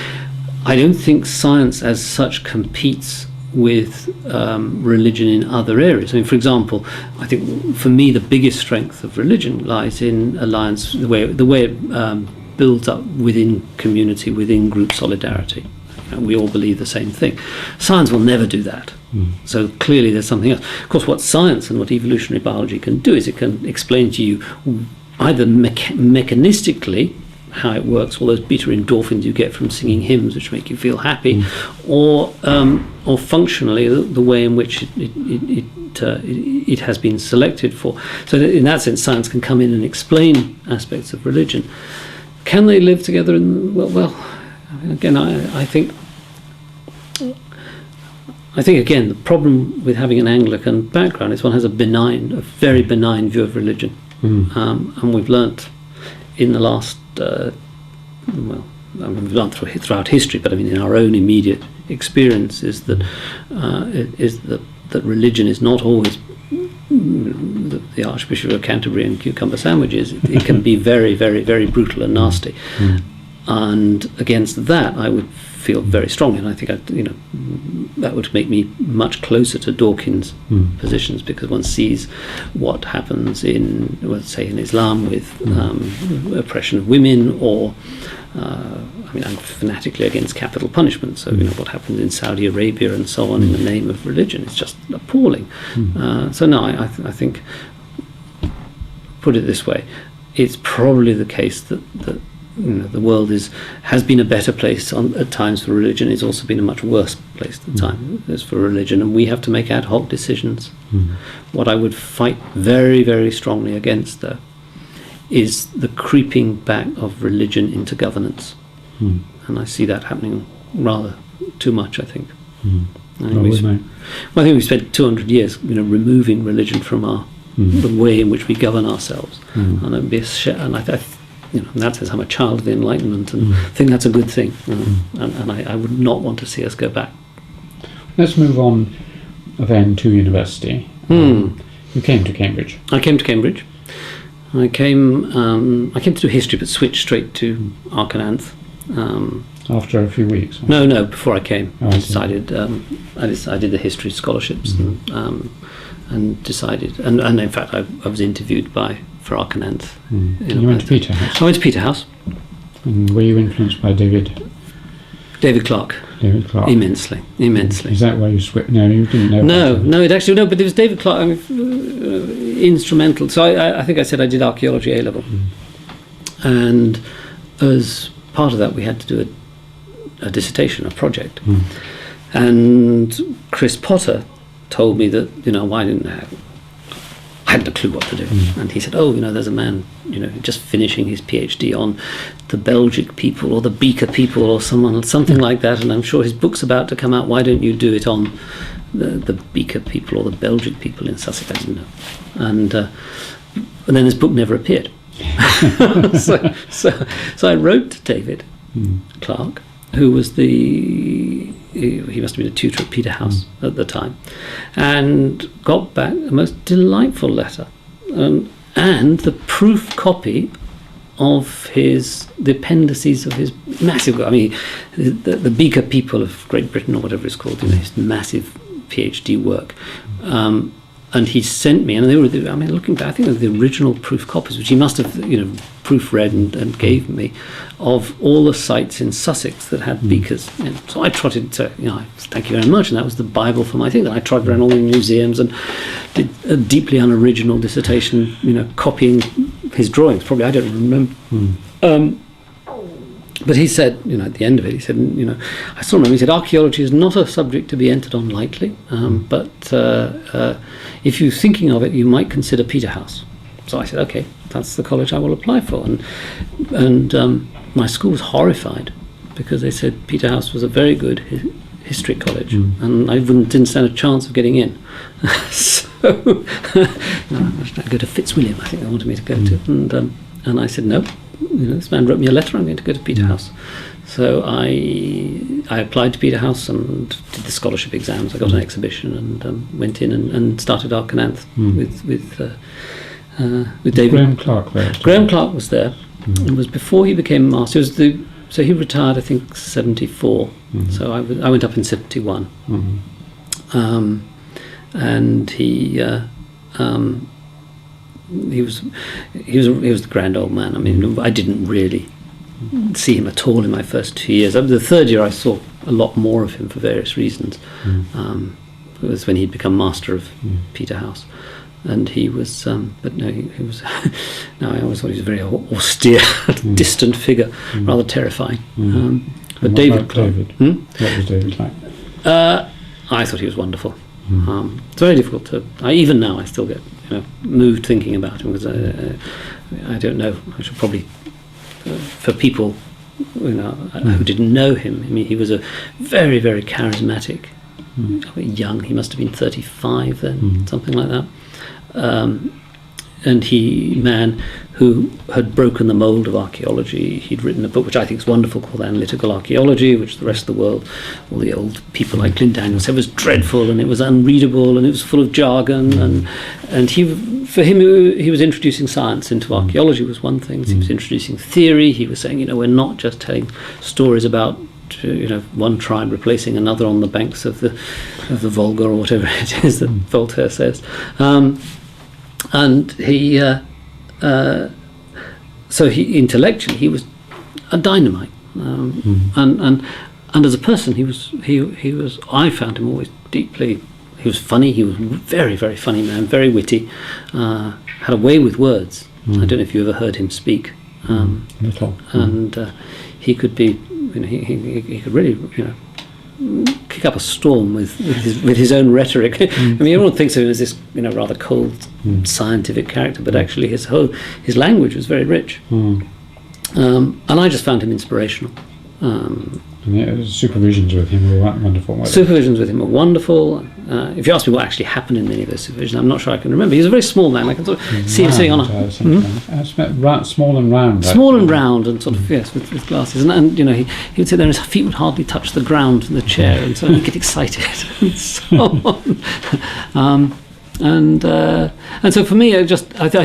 I don't think science as such competes with religion in other areas. I mean, for example, I think for me the biggest strength of religion lies in alliance, the way it builds up within community, within group solidarity. We all believe the same thing. Science will never do that. So clearly there's something else. Of course, what science and what evolutionary biology can do is it can explain to you either mechanistically how it works, all those beta endorphins you get from singing hymns which make you feel happy, or functionally the way in which it has been selected for. So that in that sense, science can come in and explain aspects of religion. Can they live together? Well, again, I think again the problem with having an Anglican background is one has a very benign view of religion, and we've learnt in the last we've learned throughout history, but I mean in our own immediate experience is that that religion is not always the Archbishop of Canterbury and cucumber sandwiches. It can be very, very, very brutal and nasty. And against that, I would feel very strongly, and I think that would make me much closer to Dawkins' positions, because one sees what happens in, let's say, in Islam with oppression of women, or I'm fanatically against capital punishment. So what happens in Saudi Arabia and so on in the name of religion is just appalling. So no, I think, put it this way, it's probably the case that the world has been a better place at times for religion. It's also been a much worse place at times for religion, and we have to make ad hoc decisions. What I would fight very, very strongly against, though, is the creeping back of religion into governance, and I see that happening rather too much, I think. I think we spent 200 years removing religion from the way in which we govern ourselves, and it'd be that says I'm a child of the Enlightenment, and I think that's a good thing, and I would not want to see us go back. Let's move on then to university. You came to Cambridge. I came to Cambridge. I came to do history, but switched straight to Arcananth. After a few weeks? No, before I came. I did the history scholarships and decided, and in fact I was interviewed for Arcananth. You went to Peterhouse? I went to Peterhouse. And were you influenced by David Clarke? David Clarke. Immensely. Is that why you switched? No, you didn't know. No, but it was David Clarke, instrumental. So I think I said I did archaeology A-level. And as part of that we had to do a dissertation, a project. And Chris Potter told me that, I hadn't a clue what to do. And he said, there's a man, just finishing his PhD on the Belgic people or the Beaker people or something like that, and I'm sure his book's about to come out. Why don't you do it on the Beaker people or the Belgic people in Sussex? I didn't know. And then his book never appeared. so I wrote to David Clarke, who was he must have been a tutor at Peterhouse at the time, and got back a most delightful letter, and the proof copy of the appendices of his massive, the Beaker people of Great Britain, or whatever it's called, his massive PhD work. And he sent me, and they were, looking back, I think they were the original proof copies, which he must have, proofread and gave me, of all the sites in Sussex that had beakers. And so I trotted to, thank you very much, and that was the Bible for my thing. And I trotted around all the museums and did a deeply unoriginal dissertation, copying his drawings. Probably I don't remember. But he said, at the end of it, he said, I still remember, he said, archaeology is not a subject to be entered on lightly, but if you're thinking of it, you might consider Peterhouse. So I said, okay, that's the college I will apply for. And my school was horrified, because they said Peterhouse was a very good history college, and I didn't stand a chance of getting in. So I should go to Fitzwilliam, I think they wanted me to go to. And I said, no. This man wrote me a letter, I'm going to go to Peterhouse. So I applied to Peterhouse and did the scholarship exams. I got an exhibition and went in and started Arcananth with David. Graham Clarke there? Graham Clarke was there. It was before he became master. So he retired, I think, 74. So I went up in 71. And he was the grand old man. I didn't really see him at all in my first 2 years. The third year I saw a lot more of him for various reasons. It was when he'd become master of Peterhouse, and he was. But no, he was. No, I always thought he was a very austere, distant figure, rather terrifying. But David Clarke. What was David like? I thought he was wonderful. It's very difficult to. Even now, I still get moved thinking about him, because I don't know. I should probably, for people who didn't know him. He was a very, very charismatic, young. He must have been 35 then, something like that. man who had broken the mould of archaeology. He'd written a book which I think is wonderful called Analytical Archaeology, which the rest of the world, all the old people like Glyn Daniels said was dreadful and it was unreadable and it was full of jargon, and for him he was introducing science into archaeology was one thing. He was introducing theory. He was saying, we're not just telling stories about one tribe replacing another on the banks of the Volga or whatever it is that Voltaire says. And he, so he intellectually he was a dynamite, and as a person he was. I found him always deeply. He was funny. He was a very, very funny man, very witty, had a way with words. I don't know if you ever heard him speak. And he could be, he could really, kick up a storm with his own rhetoric. I mean, everyone thinks of him as this, rather cold, scientific character, but actually his language was very rich, and I just found him inspirational. And the supervisions with him were wonderful. Supervisions with him were wonderful. If you ask me what actually happened in any of those supervisions, I'm not sure I can remember. He was a very small man. I can sort of see him sitting on a... small and round. Small and round, and sort of, yes, with glasses. And he would sit there and his feet would hardly touch the ground in the chair, and so he'd get excited and so on. And so for me, I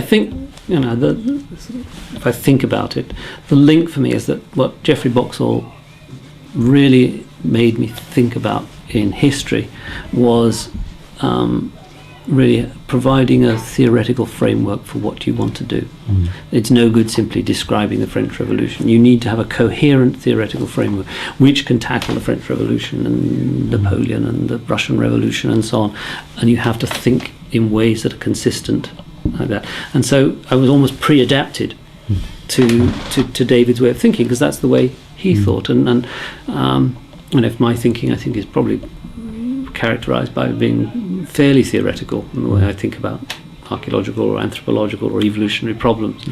think, if I think about it, the link for me is that what Geoffrey Boxall really made me think about in history was really providing a theoretical framework for what you want to do. It's no good simply describing the French Revolution. You need to have a coherent theoretical framework which can tackle the French Revolution and Napoleon and the Russian Revolution and so on, and you have to think in ways that are consistent like that. And so I was almost pre-adapted to David's way of thinking, because that's the way he thought, and if my thinking, I think, is probably characterised by being fairly theoretical in the way I think about archaeological or anthropological or evolutionary problems,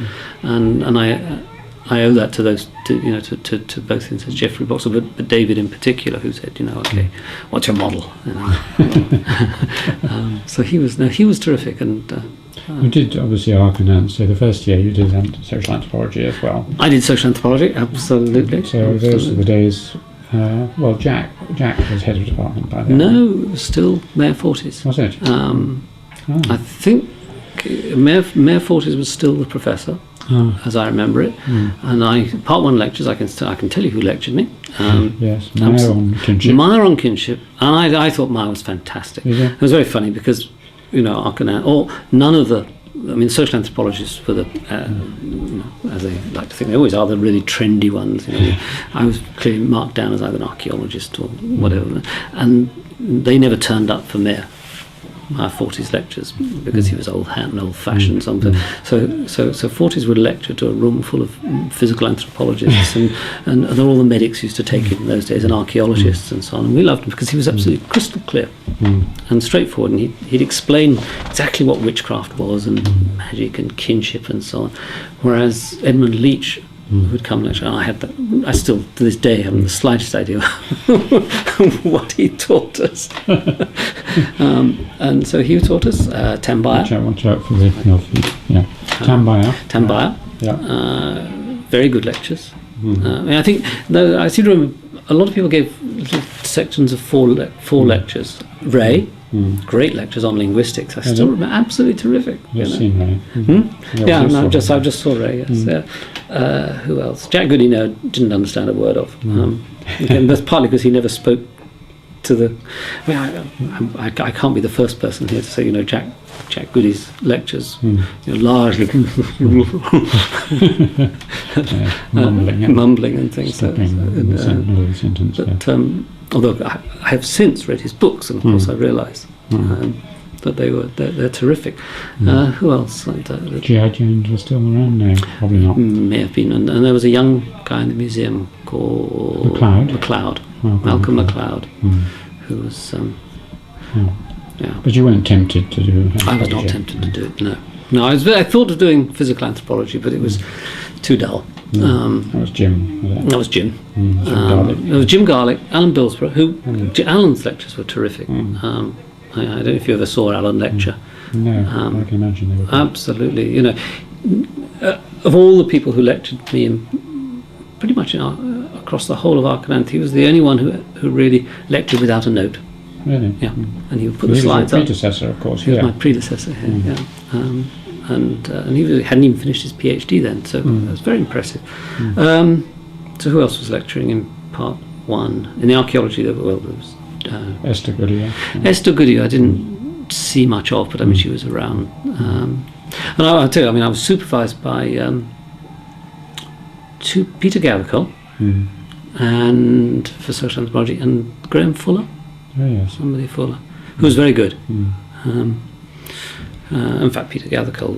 and I owe that to those to both instances, Geoffrey Boxall, but David in particular, who said, okay, what's your model? So he was terrific, and. You did obviously so the first year you did social anthropology as well. I did social anthropology, absolutely. So those are the days. Jack was head of department by then. No, it was still Mayor Forties. Was it? I think Mayor Forties was still the professor, as I remember it. And part one lectures, I can tell you who lectured me. Yes, Meyer on kinship. Meyer on kinship, and I thought Meyer was fantastic. It was very funny because. None of the, social anthropologists were as they like to think, they always are the really trendy ones. I was clearly marked down as either an archaeologist or whatever, and they never turned up for Mayor Forties lectures because he was old hat and old fashioned. So Forties would lecture to a room full of physical anthropologists, and all the medics used to take him in those days, and archaeologists and so on. And we loved him because he was absolutely crystal clear and straightforward, and he'd explain exactly what witchcraft was and magic and kinship and so on. Whereas Edmund Leach would come lecture, and I still to this day haven't the slightest idea what he taught us. And so he taught us Tambaya. Watch out for the Tambaya. Tambaya. Yeah. Very good lectures. I think I seem to remember a lot of people gave little sections of four lectures. Ray. Great lectures on linguistics. I still remember, absolutely terrific. You've seen Ray. I just saw Ray. Yes. Who else? Jack Goody, didn't understand a word of. And that's partly because he never spoke to the. I can't be the first person here to say Jack Goody's lectures largely mumbling and things. Although I have since read his books, and of course I realise that they're terrific. Who else? G.I. Jones was still around now, probably not. May have been, and there was a young guy in the museum called MacLeod. Malcolm MacLeod, who was. But you weren't tempted to do it? I was not tempted to do it. No. I thought of doing physical anthropology, but it was too dull. That was Jim. That was Jim. Jim Garlick. It was Jim Garlick, Alan Billsborough, Alan's lectures were terrific. I don't know if you ever saw Alan lecture, No, I can imagine they were good. Absolutely. Of all the people who lectured me pretty much across the whole of Arcananthe, he was the only one who really lectured without a note. Really? Yeah, and he would put He the slides was your up. predecessor, of course. He was my predecessor here, yeah. And he hadn't even finished his PhD then, so that was very impressive. So who else was lecturing in part one? In the archaeology, there was Esther Goodyear. Esther Goodyear. I didn't see much of, but I mean she was around. And I'll tell you, I mean I was supervised by Peter Gathercole and for social anthropology, and Graham Fuller. Oh, yes. Somebody Fuller, who was very good. In fact, Peter Gathercole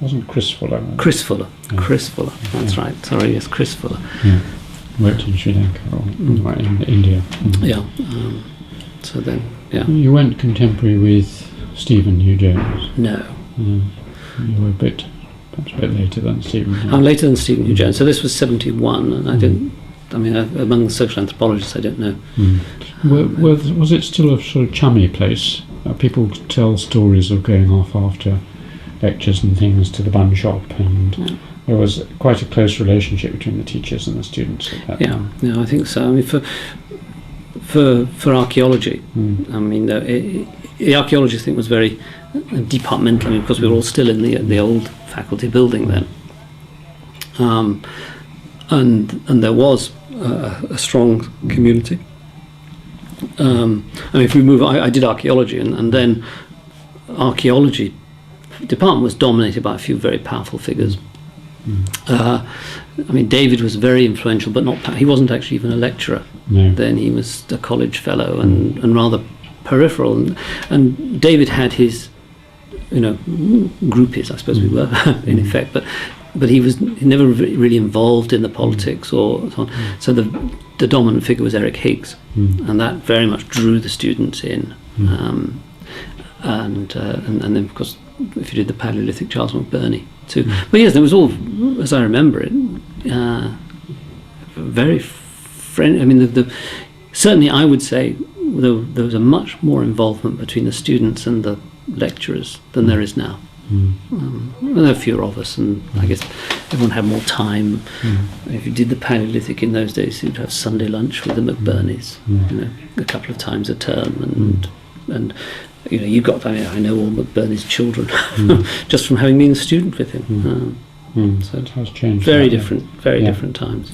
Wasn't Chris Fuller? Chris Fuller. Yeah. Chris Fuller. That's right. Sorry, yes, Chris Fuller. Yeah. Worked in Sri Lanka or in India. Yeah. So then, yeah. You went contemporary with Stephen Hugh Jones. No. You were perhaps a bit later than Stephen. I'm later than Stephen Hugh Jones. So this was 71, and I didn't. I mean, among the social anthropologists, I don't know. Was it still a sort of chummy place? People tell stories of going off after lectures and things to the bun shop, and there was quite a close relationship between the teachers and the students at that time. Yeah, I think so. I mean, for archaeology, I mean, the archaeology thing was very departmental. I mean, because we were all still in the old faculty building then, and there was a strong community. I mean, if we move, I did archaeology, and then archaeology department was dominated by a few very powerful figures. I mean, David was very influential, but he wasn't actually even a lecturer. No. Then he was a college fellow and rather peripheral. And David had his, groupies, I suppose we were in effect, but he never really involved in the politics or so on. So the dominant figure was Eric Higgs, and that very much drew the students in. And then, of course, if you did the Paleolithic, Charles McBurney too. But yes, there was all, as I remember it, very friendly. I mean, certainly I would say there was a much more involvement between the students and the lecturers than there is now. There are fewer of us, and I guess everyone had more time. If you did the Paleolithic in those days, you'd have Sunday lunch with the McBurneys, a couple of times a term, and you got. I mean, I know all McBurney's children just from having been a student with him. So it has changed. Very different times.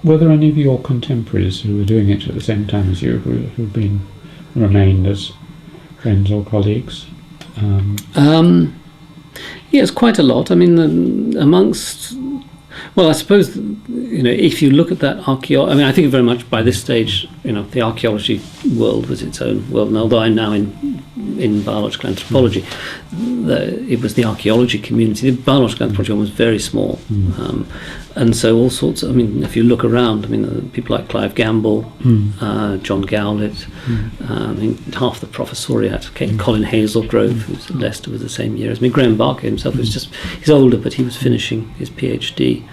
Were there any of your contemporaries who were doing it at the same time as you, who've remained as friends or colleagues? Yes, quite a lot. I mean, amongst. Well, I suppose if you look at that archaeology, I mean, I think very much by this stage, the archaeology world was its own world. And although I'm now in biological anthropology, it was the archaeology community. The biological anthropology one was very small, and so all sorts. I mean, if you look around, I mean, people like Clive Gamble, John Gowlett, I mean, half the professoriate, Colin Hazelgrove, who's at Leicester, was the same year as me. Graham Barker himself he's older, but he was finishing his PhD.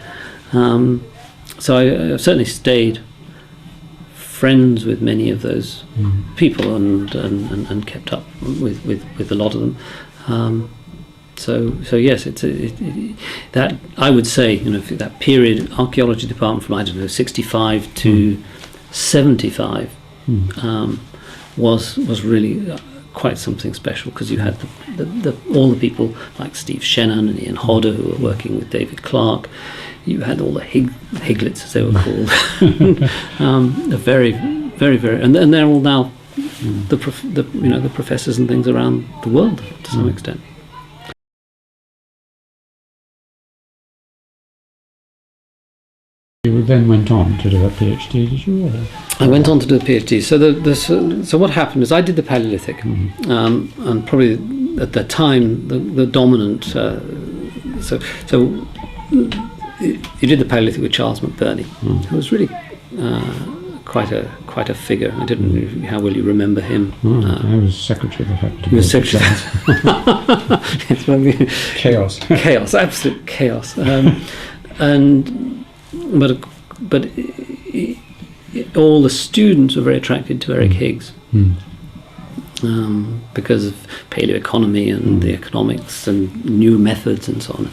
So I certainly stayed friends with many of those people and kept up with a lot of them. So yes, that I would say that period archaeology department from 65 to 75 was really quite something special, because you had all the people like Steve Shannon and Ian Hodder who were working with David Clarke. You had all the Higlets, as they were called. Very, very, very, and they're all now the professors and things around the world to some extent. You then went on to do a PhD, did you? Or? I went on to do a PhD. So what happened is I did the Paleolithic, and probably at the time the dominant. So you did the Paleolithic with Charles McBurney, who was really quite a figure. I don't know how well you remember him. I was secretary of the faculty. He was secretary. Chaos. Chaos, absolute chaos. But all the students were very attracted to Eric Higgs, because of paleoeconomy and the economics and new methods and so on,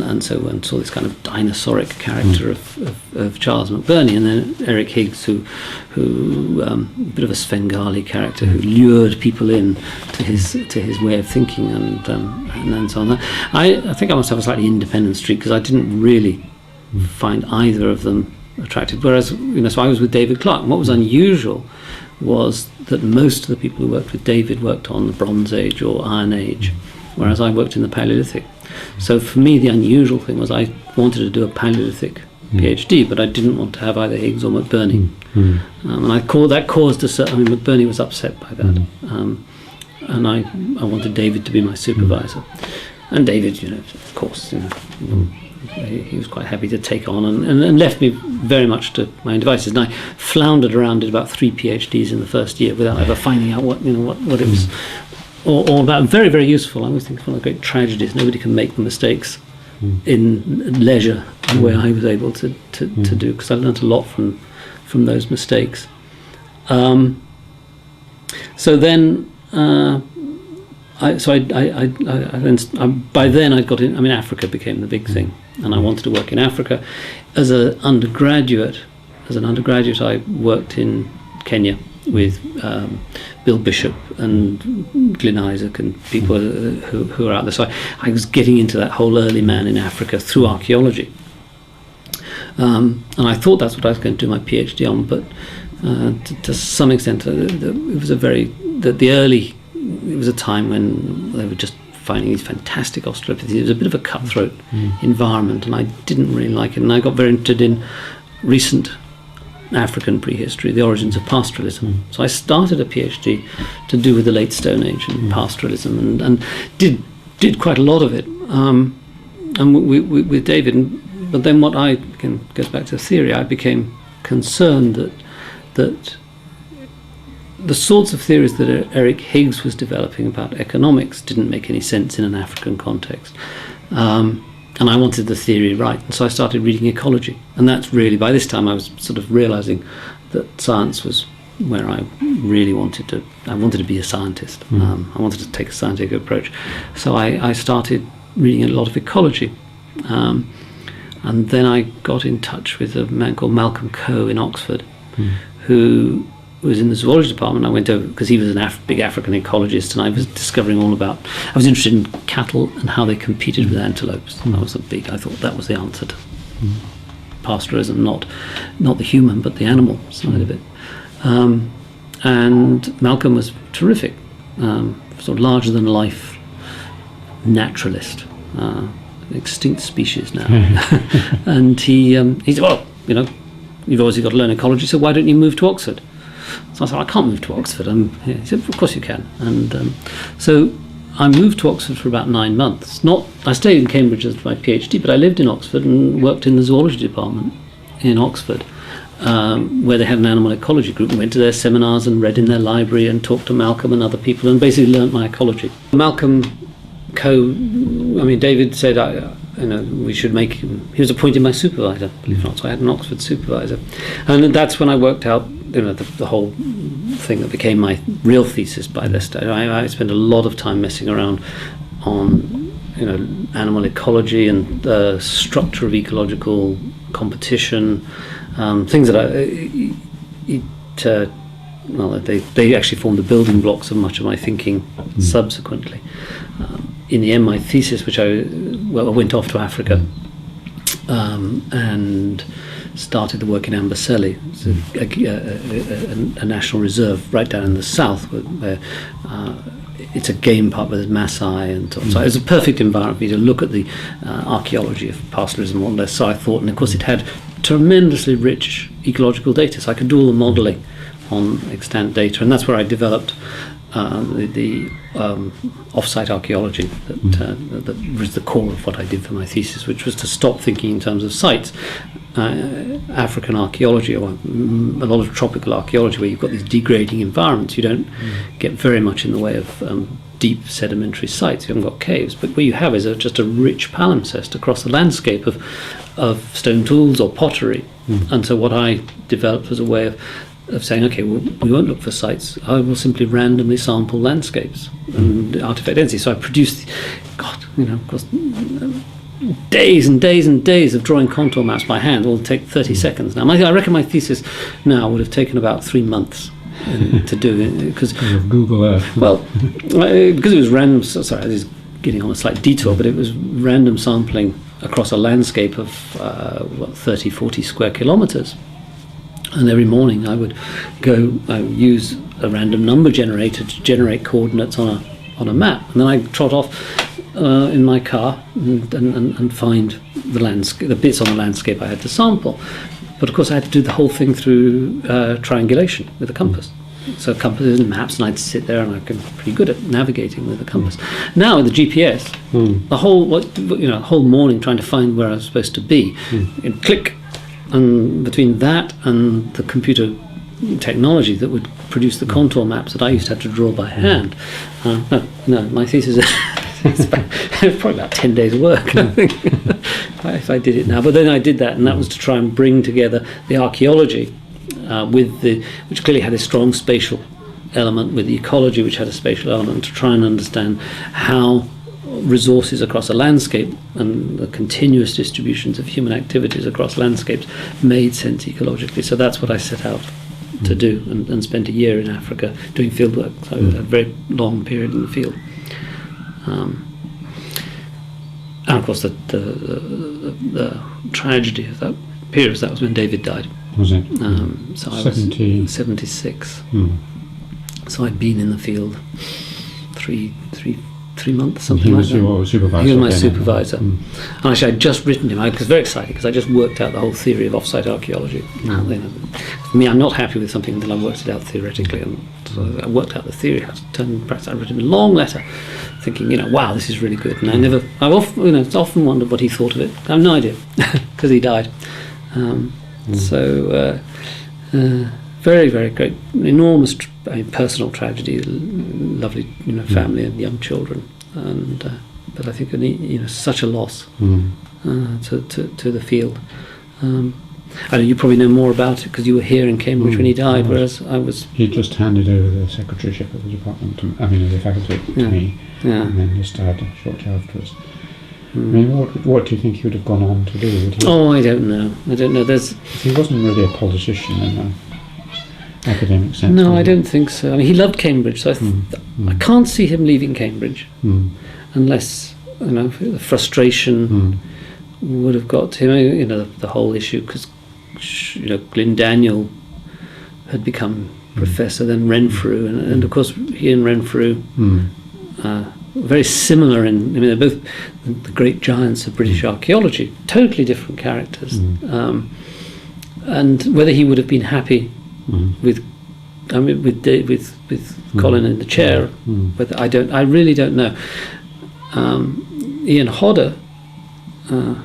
and saw this kind of dinosauric character of Charles McBurney, and then Eric Higgs, who a bit of a Svengali character who lured people in to his way of thinking and so on. I think I must have a slightly independent streak because I didn't really find either of them attractive. Whereas, so I was with David Clarke, and what was unusual was that most of the people who worked with David worked on the Bronze Age or Iron Age, whereas I worked in the Paleolithic. So for me, the unusual thing was I wanted to do a Paleolithic PhD, but I didn't want to have either Higgs or McBurney. And that caused McBurney was upset by that. And I wanted David to be my supervisor. And David, of course, he was quite happy to take on and left me very much to my own devices. And I floundered around, did about 3 PhDs in the first year without ever finding out what it was all about. Very, very useful. I always think one of the great tragedies, nobody can make the mistakes in leisure the way I was able to do, because I learnt a lot from those mistakes. So then by then I'd got in. Africa became the big thing, and I wanted to work in Africa. As an undergraduate, I worked in Kenya with Bill Bishop and Glyn Isaac and people who are out there. So I was getting into that whole early man in Africa through archaeology, and I thought that's what I was going to do my PhD on. But to some extent, it was a time when they were just finding these fantastic Australopithecines. It was a bit of a cutthroat environment, and I didn't really like it. And I got very interested in recent African prehistory, the origins of pastoralism. So I started a PhD to do with the late Stone Age and pastoralism, and did quite a lot of it. And with David. But then goes back to theory. I became concerned that the sorts of theories that Eric Higgs was developing about economics didn't make any sense in an African context. And I wanted the theory right, and so I started reading ecology. And that's really, by this time I was sort of realising that science was where I really wanted to be a scientist. I wanted to take a scientific approach. So I started reading a lot of ecology. And then I got in touch with a man called Malcolm Coe in Oxford, who was in the zoology department. I went over because he was a big African ecologist, and I was discovering all about. I was interested in cattle and how they competed with antelopes. That was I thought that was the answer to pastoralism, not the human but the animal side of it. And Malcolm was terrific, sort of larger than life naturalist, extinct species now. And he said, well, you've obviously got to learn ecology, so why don't you move to Oxford? So I said, I can't move to Oxford. He said, of course you can. And so I moved to Oxford for about 9 months. I stayed in Cambridge as my PhD, but I lived in Oxford and worked in the zoology department in Oxford, where they had an animal ecology group, and went to their seminars and read in their library and talked to Malcolm and other people and basically learnt my ecology. Malcolm Coe, David said, we should make him. He was appointed my supervisor, believe it or not. So I had an Oxford supervisor, and that's when I worked out, the whole thing that became my real thesis by this stage. I spent a lot of time messing around on, animal ecology and the structure of ecological competition, things that they actually formed the building blocks of much of my thinking subsequently. In the end, my thesis, which I went off to Africa and started the work in Amboseli, a national reserve right down in the south, where it's a game park where there's Maasai and so on. So it was a perfect environment for me to look at the archaeology of pastoralism on this. So I thought, and of course it had tremendously rich ecological data, so I could do all the modelling on extant data, and that's where I developed the off-site archaeology that was the core of what I did for my thesis, which was to stop thinking in terms of sites. African archaeology, or a lot of tropical archaeology, where you've got these degrading environments, you don't get very much in the way of deep sedimentary sites. You haven't got caves, but what you have is just a rich palimpsest across the landscape of stone tools or pottery. And so what I developed was a way of of saying, okay, well, we won't look for sites. I will simply randomly sample landscapes and artifact density. So I produced, of course, days and days and days of drawing contour maps by hand. It will take 30 seconds now. I reckon my thesis now would have taken about 3 months to do it, because Google Earth. Well, because it was random. Sorry, this is getting on a slight detour, but it was random sampling across a landscape of 30, 40 square kilometres. And every morning I would use a random number generator to generate coordinates on a map, and then I'd trot off in my car and find the bits on the landscape I had to sample. But of course I had to do the whole thing through triangulation with a compass. So compasses and maps, and I'd sit there, and I'm pretty good at navigating with a compass. Now with the GPS, the whole morning trying to find where I was supposed to be, and click, and between that and the computer technology that would produce the contour maps that I used to have to draw by hand. My thesis is probably about 10 days work, I think, if I did it now. But then I did that, and that was to try and bring together the archaeology which clearly had a strong spatial element, with the ecology, which had a spatial element, to try and understand how resources across a landscape and the continuous distributions of human activities across landscapes made sense ecologically. So that's what I set out to do, and spent a year in Africa doing field work, so a very long period in the field. And of course the tragedy of that period was when David died. Was it? So I was 76. So I'd been in the field three months, something like that. He was your supervisor? He was my supervisor. And actually I'd just written him. I was very excited because I just worked out the whole theory of off-site archaeology. For me, I'm not happy with something until I've worked it out theoretically. And so I worked out the theory, how to turn in practice. I wrote him a long letter thinking, wow, this is really good. And I've often wondered what he thought of it. I have no idea, because he died. So very, very great, enormous personal tragedy, lovely family and young children, and but I think such a loss to the field. I know you probably know more about it because you were here in Cambridge when he died, whereas I was. He just handed over the secretaryship of the department, of the faculty, to me, and then just died shortly afterwards. I mean, what do you think he would have gone on to do? I don't know. He wasn't really a politician in an academic sense. No, I don't think so. I mean, he loved Cambridge, so I can't see him leaving Cambridge unless the frustration would have got to him. The whole issue, because Glyn Daniel had become professor, then Renfrew, and of course he and Renfrew. Very similar they're both the great giants of British archaeology, totally different characters, and whether he would have been happy with Colin in the chair, whether I really don't know. Ian Hodder, who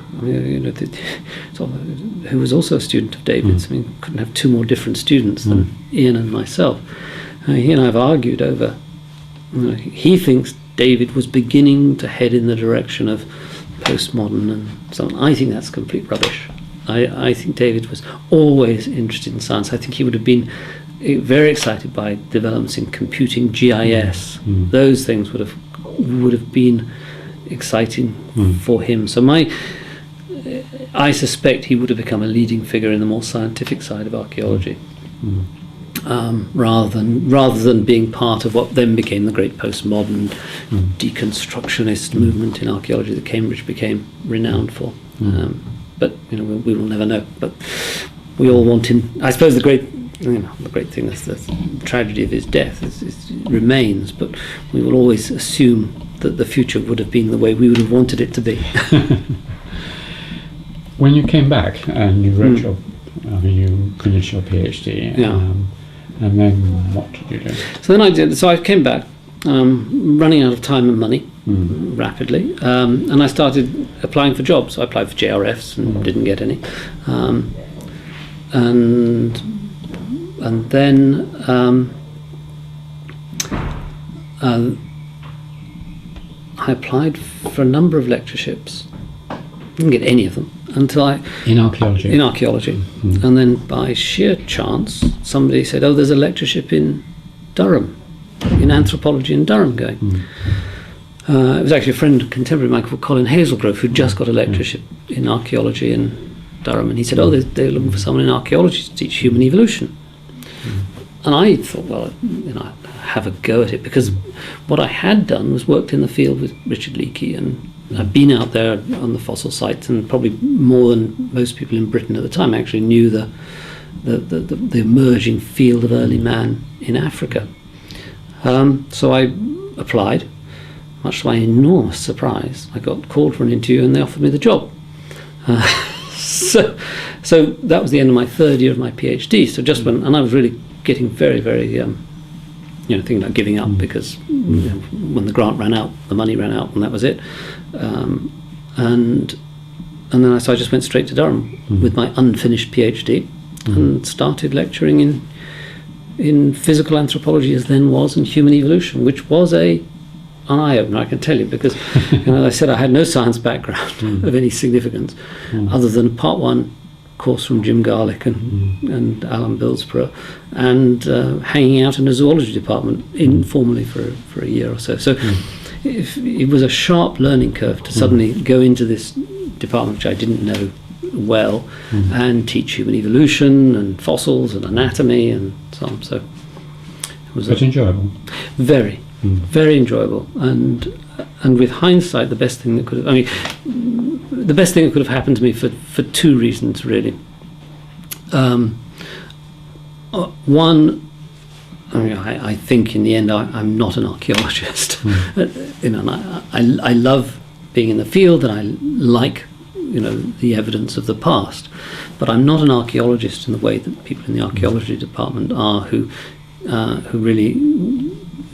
was also a student of David's, couldn't have two more different students than Ian and myself. He and I have argued over. He thinks David was beginning to head in the direction of postmodern and so on. I think that's complete rubbish. I think David was always interested in science. I think he would have been very excited by developments in computing, GIS. Those things would have been exciting for him. So I suspect he would have become a leading figure in the more scientific side of archaeology. Rather than being part of what then became the great postmodern deconstructionist movement in archaeology that Cambridge became renowned for. But we will never know. But we all want him. I suppose the great thing is the tragedy of his death remains. But we will always assume that the future would have been the way we would have wanted it to be. When you came back and you wrote you finished your PhD. And then what did you do? So I came back, running out of time and money rapidly, and I started applying for jobs. I applied for JRFs and didn't get any, and then I applied for a number of lectureships. Didn't get any of them. In archaeology. In archaeology. And then by sheer chance, somebody said, "Oh, there's a lectureship in Durham, in anthropology in Durham going." It was actually a friend, a contemporary of mine called Colin Hazelgrove, who'd just got a lectureship in archaeology in Durham, and he said, "Oh, they're looking for someone in archaeology to teach human evolution." And I thought, well, I'd have a go at it, because what I had done was worked in the field with Richard Leakey, and I'd been out there on the fossil sites, and probably more than most people in Britain at the time actually knew the emerging field of early man in Africa. So I applied. Much to my enormous surprise, I got called for an interview and they offered me the job. So that was the end of my third year of my PhD. So just when, and I was really getting very, very, thinking about giving up, because when the grant ran out, the money ran out, and that was it. And then so I just went straight to Durham with my unfinished PhD and started lecturing in physical anthropology, as then was, and human evolution, which was an eye-opener, I can tell you, because as I said, I had no science background of any significance, other than a Part 1 course from Jim Garlick and Alan Bilsborough, and hanging out in a zoology department informally for a year or so. So it was a sharp learning curve to suddenly go into this department, which I didn't know well, and teach human evolution and fossils and anatomy and so on. So it was enjoyable. Very. Very enjoyable, and with hindsight, the best thing that could have happened to me for two reasons, really. One, I think in the end I'm not an archaeologist. And I love being in the field, and I like the evidence of the past, but I'm not an archaeologist in the way that people in the archaeology department are, who really.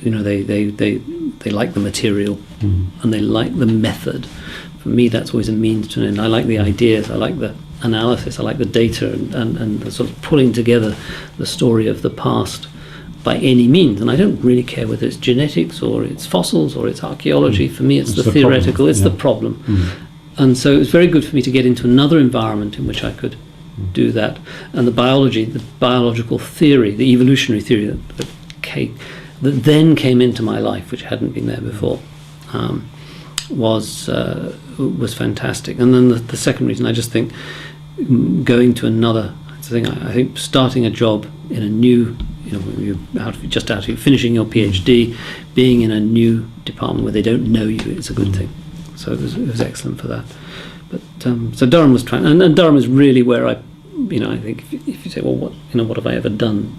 They like the material and they like the method. For me, that's always a means to an end. I like the ideas, I like the analysis, I like the data, and the sort of pulling together the story of the past by any means. And I don't really care whether it's genetics or it's fossils or it's archaeology. For me, it's the theoretical, it's the problem. And so it was very good for me to get into another environment in which I could do that. And the biological theory, the evolutionary theory that then came into my life, which hadn't been there before, was fantastic. And then the second reason, I just think going to another thing, I think starting a job in a new, you're finishing your PhD, being in a new department where they don't know you, it's a good thing. So it was excellent for that. But so Durham was trying, and Durham is really where I think if you say, well, what have I ever done?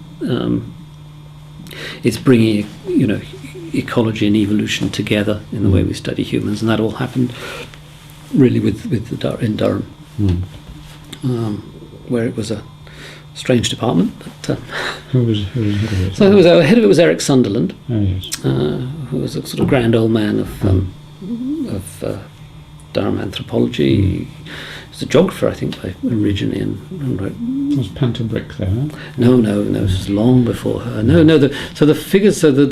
It's bringing, ecology and evolution together in the way we study humans, and that all happened really in Durham, where it was a strange department. But who was head of it? So head of it was Eric Sunderland, who was a sort of grand old man of Durham anthropology. He was a geographer, I think, originally, and wrote. Was Panterbrick there? No, this was long before her. No. The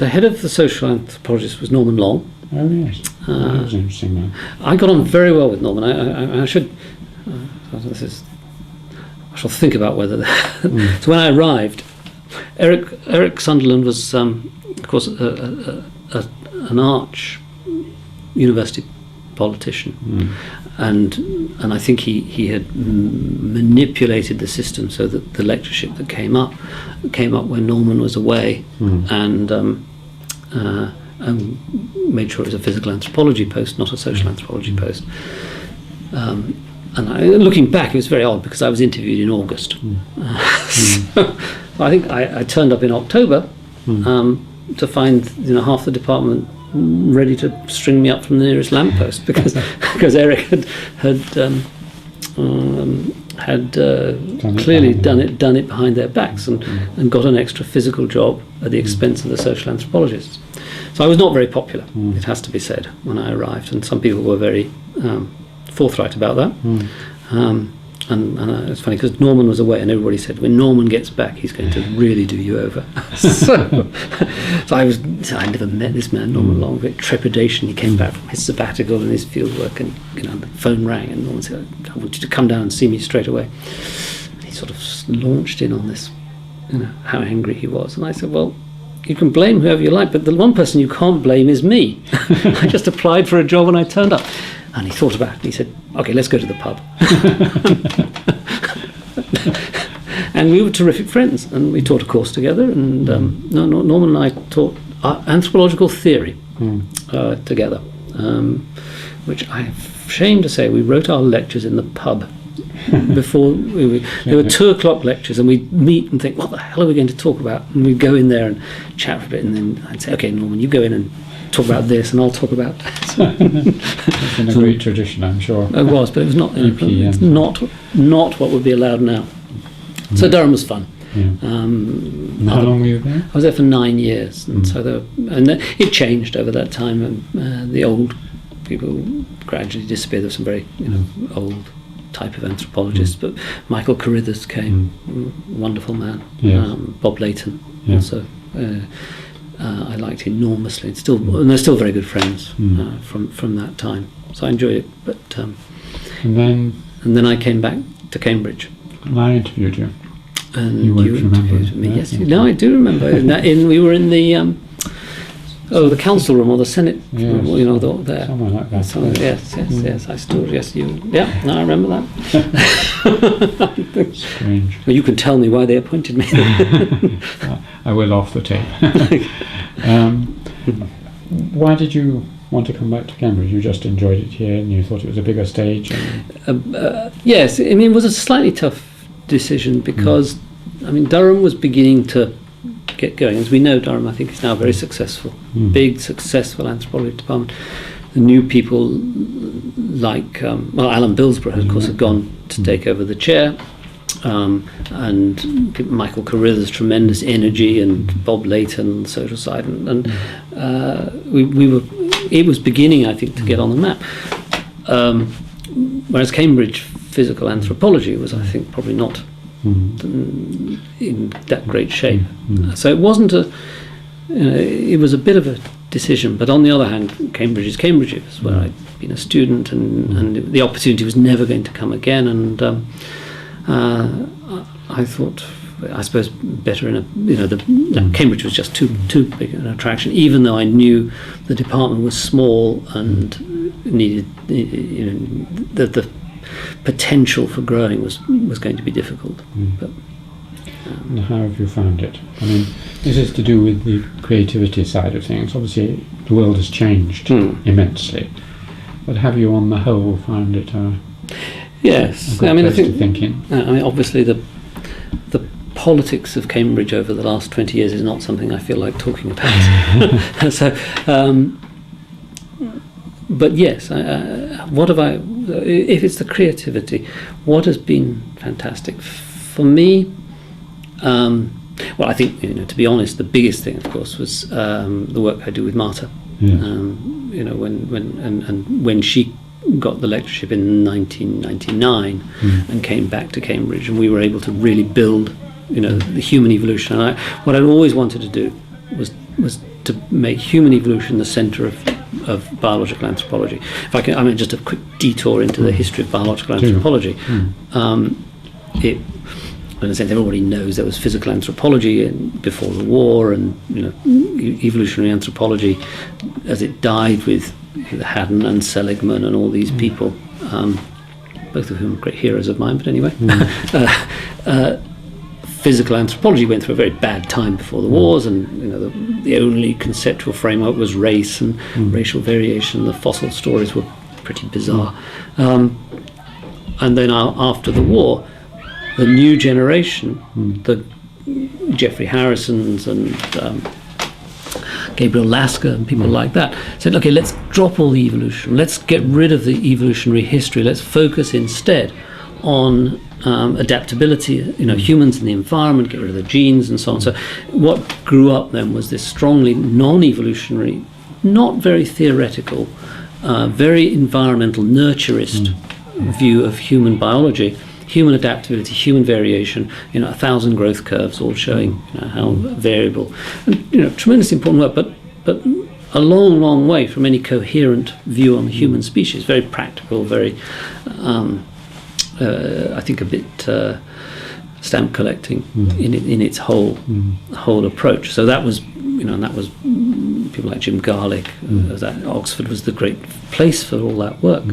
head of the social anthropologist was Norman Long. Oh yes, that was interesting. Man. I got on very well with Norman. I should. I shall think about whether. So when I arrived, Eric Sunderland was, of course, an arch university politician. And I think he had manipulated the system so that the lectureship that came up when Norman was away, and made sure it was a physical anthropology post, not a social anthropology post. And looking back, it was very odd because I was interviewed in August. So I think I turned up in October to find half the department ready to string me up from the nearest lamppost because Eric had clearly done it behind their backs and got an extra physical job at the expense of the social anthropologists. So I was not very popular, it has to be said, when I arrived, and some people were very forthright about that. And it's funny because Norman was away, and everybody said, when Norman gets back, he's going to really do you over. so I never met this man, Norman Long, with trepidation. He came back from his sabbatical and his field work, and the phone rang, and Norman said, I want you to come down and see me straight away. And he sort of launched in on this, how angry he was. And I said, well, you can blame whoever you like, but the one person you can't blame is me. I just applied for a job and I turned up. And he thought about it and he said, okay, let's go to the pub. And we were terrific friends, and we taught a course together, and Norman and I taught anthropological theory together, which I'm ashamed to say we wrote our lectures in the pub. Before there were 2:00 lectures, and we'd meet and think, what the hell are we going to talk about? And we'd go in there and chat for a bit, and then I'd say, okay, Norman, you go in and talk about this, and I'll talk about that. It's been a great tradition, I'm sure. It was, but it was not. It's not what would be allowed now. So Durham was fun. Yeah. And how long were you there? I was there for 9 years, and it changed over that time. And the old people gradually disappeared. There were some very old type of anthropologists, but Michael Carithers came, wonderful man. Yes. Bob Layton also. I liked enormously. And they're still very good friends from that time. So I enjoyed it. But and then I came back to Cambridge. And I interviewed you. And you won't remember me. that, Yes, no, I do remember. We were in the the council room or the Senate room, there. Somewhere like that. Yes. I stood. Yes, you. Yeah, no, I remember that. Strange. Well, you can tell me why they appointed me. I will off the tape. Why did you want to come back to Cambridge? You just enjoyed it here, and you thought it was a bigger stage. Yes, I mean, it was a slightly tough decision because, Durham was beginning to get going. As we know, Durham, I think, is now very successful. Big, successful anthropology department. The new people like, Alan Bilsborough, of course, had gone to take over the chair. And Michael Carithers' tremendous energy, and Bob Layton on the social side, and it was beginning, I think, to get on the map. Whereas Cambridge physical anthropology was, I think, probably not in that great shape. So it wasn't it was a bit of a decision. But on the other hand, Cambridge is Cambridge. It was where I'd been a student, and the opportunity was never going to come again. And I thought, I suppose, better in Cambridge was just too big an attraction. Even though I knew the department was small and needed, that the potential for growing was going to be difficult. But and how have you found it? I mean, this is to do with the creativity side of things. Obviously, the world has changed immensely. But have you, on the whole, found it? Yes, I think. Obviously, the politics of Cambridge over the last 20 years is not something I feel like talking about. So, but yes, what have I? If it's the creativity, what has been fantastic for me? Well, I think, to be honest, the biggest thing, of course, was the work I do with Marta. Yes. When she got the lectureship in 1999 and came back to Cambridge, and we were able to really build, the human evolution. And what I'd always wanted to do was to make human evolution the centre of biological anthropology. If I can, just a quick detour into the history of biological anthropology. In a sense, everybody knows there was physical anthropology before the war, and evolutionary anthropology, as it died with Haddon and Seligman and all these people, both of whom are great heroes of mine. But anyway, physical anthropology went through a very bad time before the wars, and the only conceptual framework was race and racial variation. The fossil stories were pretty bizarre, and then after the war, the new generation, the Geoffrey Harrisons and Gabriel Lasker and people like that, said, okay, let's drop all the evolution, let's get rid of the evolutionary history, let's focus instead on adaptability, humans and the environment, get rid of the genes and so on. So what grew up then was this strongly non-evolutionary, not very theoretical, very environmental, nurturist view of human biology. human adaptability, human variation, 1,000 growth curves, all showing how variable, and tremendously important work, but a long, long way from any coherent view on the human species. Very practical, very, I think, a bit stamp collecting in its whole approach. So that was, and that was people like Jim Garlick. That Oxford was the great place for all that work.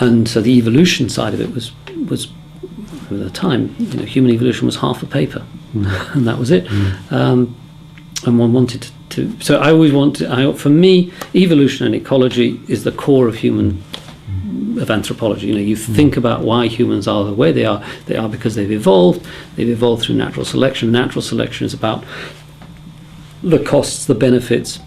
And so the evolution side of it was at the time, human evolution was half a paper, and that was it. And one wanted to. So I always for me, evolution and ecology is the core of anthropology. You think about why humans are the way they are. They are because they've evolved. They've evolved through natural selection. Natural selection is about the costs, the benefits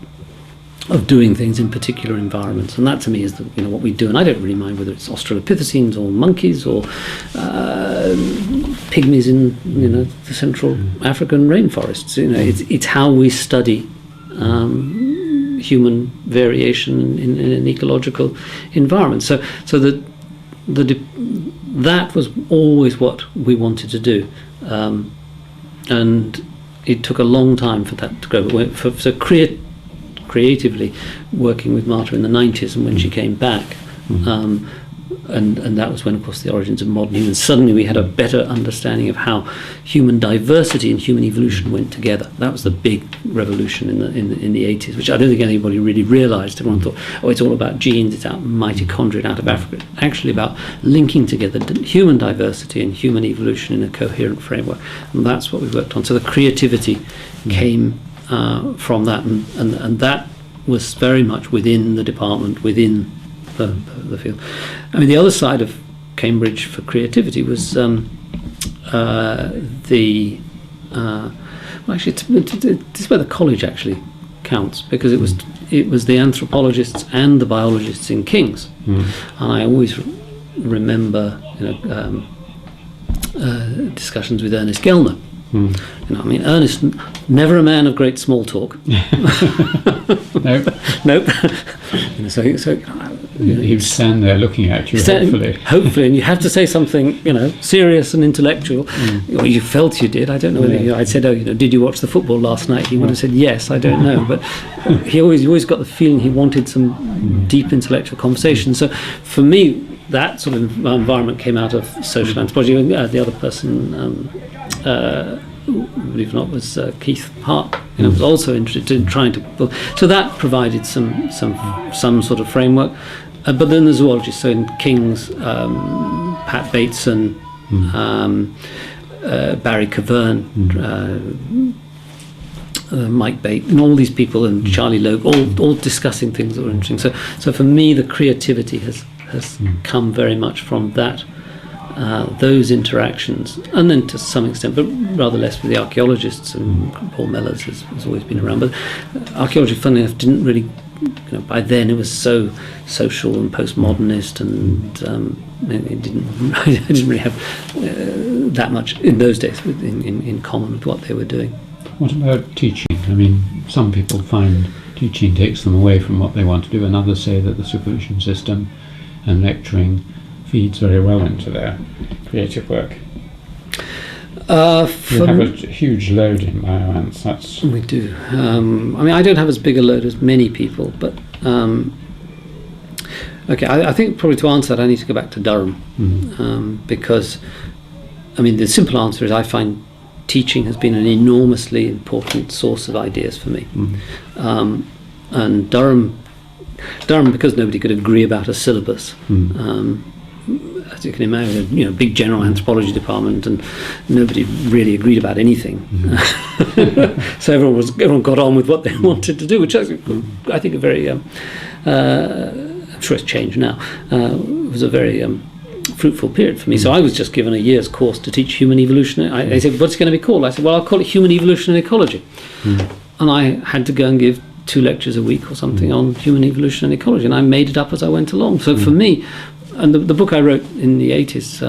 of doing things in particular environments, and that to me is what we do. And I don't really mind whether it's Australopithecines or monkeys or pygmies in the Central African rainforests. It's how we study human variation in an ecological environment. So that was always what we wanted to do, and it took a long time for that to grow. Creatively working with Marta in the 90s, and when she came back, and that was when, of course, the origins of modern humans. Suddenly we had a better understanding of how human diversity and human evolution went together. That was the big revolution in the 80s, which I don't think anybody really realised. Everyone thought, it's all about genes, it's out mitochondria out of Africa. It's actually about linking together human diversity and human evolution in a coherent framework, and that's what we worked on. So the creativity came from that, and that was very much within the department, within the field. I mean, the other side of Cambridge for creativity was actually this is where the college actually counts, because it was the anthropologists and the biologists in King's, and I always remember discussions with Ernest Gellner. Ernest, never a man of great small talk. Nope. So he would stand there looking at you, hopefully, and you have to say something, serious and intellectual. Or you felt you did. I don't know whether I'd said, did you watch the football last night? He would have said yes. I don't know, but he always got the feeling he wanted some deep intellectual conversation. So for me, that sort of environment came out of social anthropology. The other person, believe it or not, was Keith Hart. Was also interested in trying to build. So that provided some sort of framework. But then the zoologists, so in King's, Pat Bateson, Barry Cavern, Mike Bate, and all these people, and Charlie Loeb, all discussing things that were interesting. So for me, the creativity has come very much from that, those interactions, and then to some extent, but rather less with the archaeologists, and Paul Mellors has always been around. But archaeology, funnily enough, didn't really, by then it was so social and postmodernist, and it didn't I didn't really have that much in those days in common with what they were doing. What about teaching? I mean, some people find teaching takes them away from what they want to do, and others say that the supervision system and lecturing feeds very well into their creative work. We have a huge load in bioants. We do. I don't have as big a load as many people, but I think probably to answer that I need to go back to Durham, because the simple answer is I find teaching has been an enormously important source of ideas for me, and Durham, because nobody could agree about a syllabus. As you can imagine, a big general anthropology department, and nobody really agreed about anything. So everyone got on with what they wanted to do, which I think a very, I'm sure it's changed now. It was a very fruitful period for me. So I was just given a year's course to teach human evolution. They said, "What's it going to be called?" I said, "Well, I'll call it Human Evolution and Ecology." And I had to go and give 2 lectures a week or something on human evolution and ecology, and I made it up as I went along. So for me, and the book I wrote in the 80s,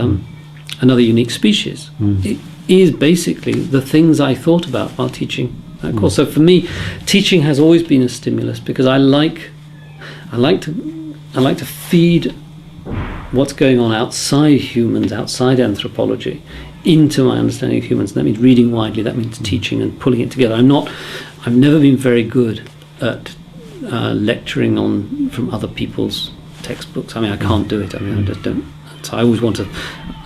Another Unique Species, it is basically the things I thought about while teaching that course. So for me, teaching has always been a stimulus, because I like to feed what's going on outside humans, outside anthropology, into my understanding of humans. That means reading widely, that means teaching and pulling it together. I've never been very good at lecturing on from other people's textbooks. I mean, I can't do it. I mean, I just don't. So I always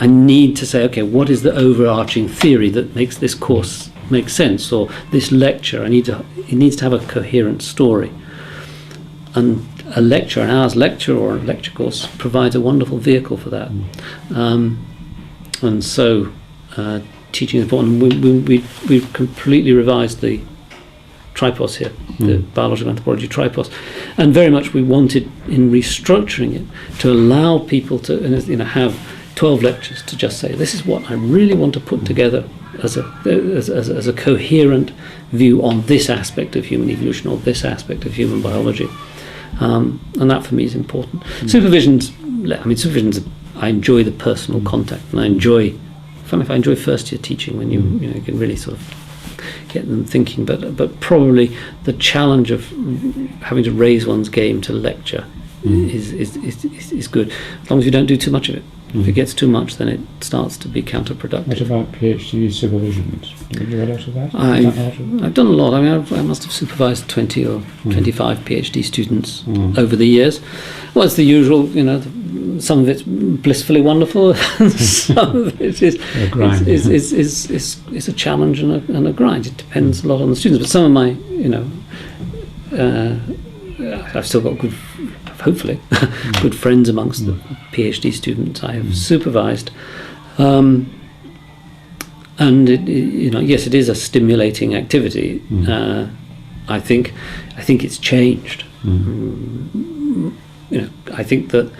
I need to say, okay, what is the overarching theory that makes this course make sense, or this lecture? It needs to have a coherent story. And a lecture, an hour's lecture or a lecture course, provides a wonderful vehicle for that. And so teaching is important. We've completely revised the tripos here, the biological anthropology tripos, and very much we wanted, in restructuring it, to allow people to have 12 lectures to just say, this is what I really want to put together as a coherent view on this aspect of human evolution or this aspect of human biology. And that for me is important. Supervision's, I enjoy the personal contact, and I enjoy first year teaching when you can really sort of get them thinking, but probably the challenge of having to raise one's game to lecture is good, as long as you don't do too much of it. If it gets too much, then it starts to be counterproductive. What about PhD supervisions? Did you do a lot of that? I've done a lot. I mean, I must have supervised 20 or 25 PhD students over the years. Well, it's the usual, some of it's blissfully wonderful, some of it is a challenge and a grind. It depends a lot on the students. But some of my, I've still got hopefully good friends amongst the PhD students I have supervised, and yes, it is a stimulating activity. I think it's changed. I think that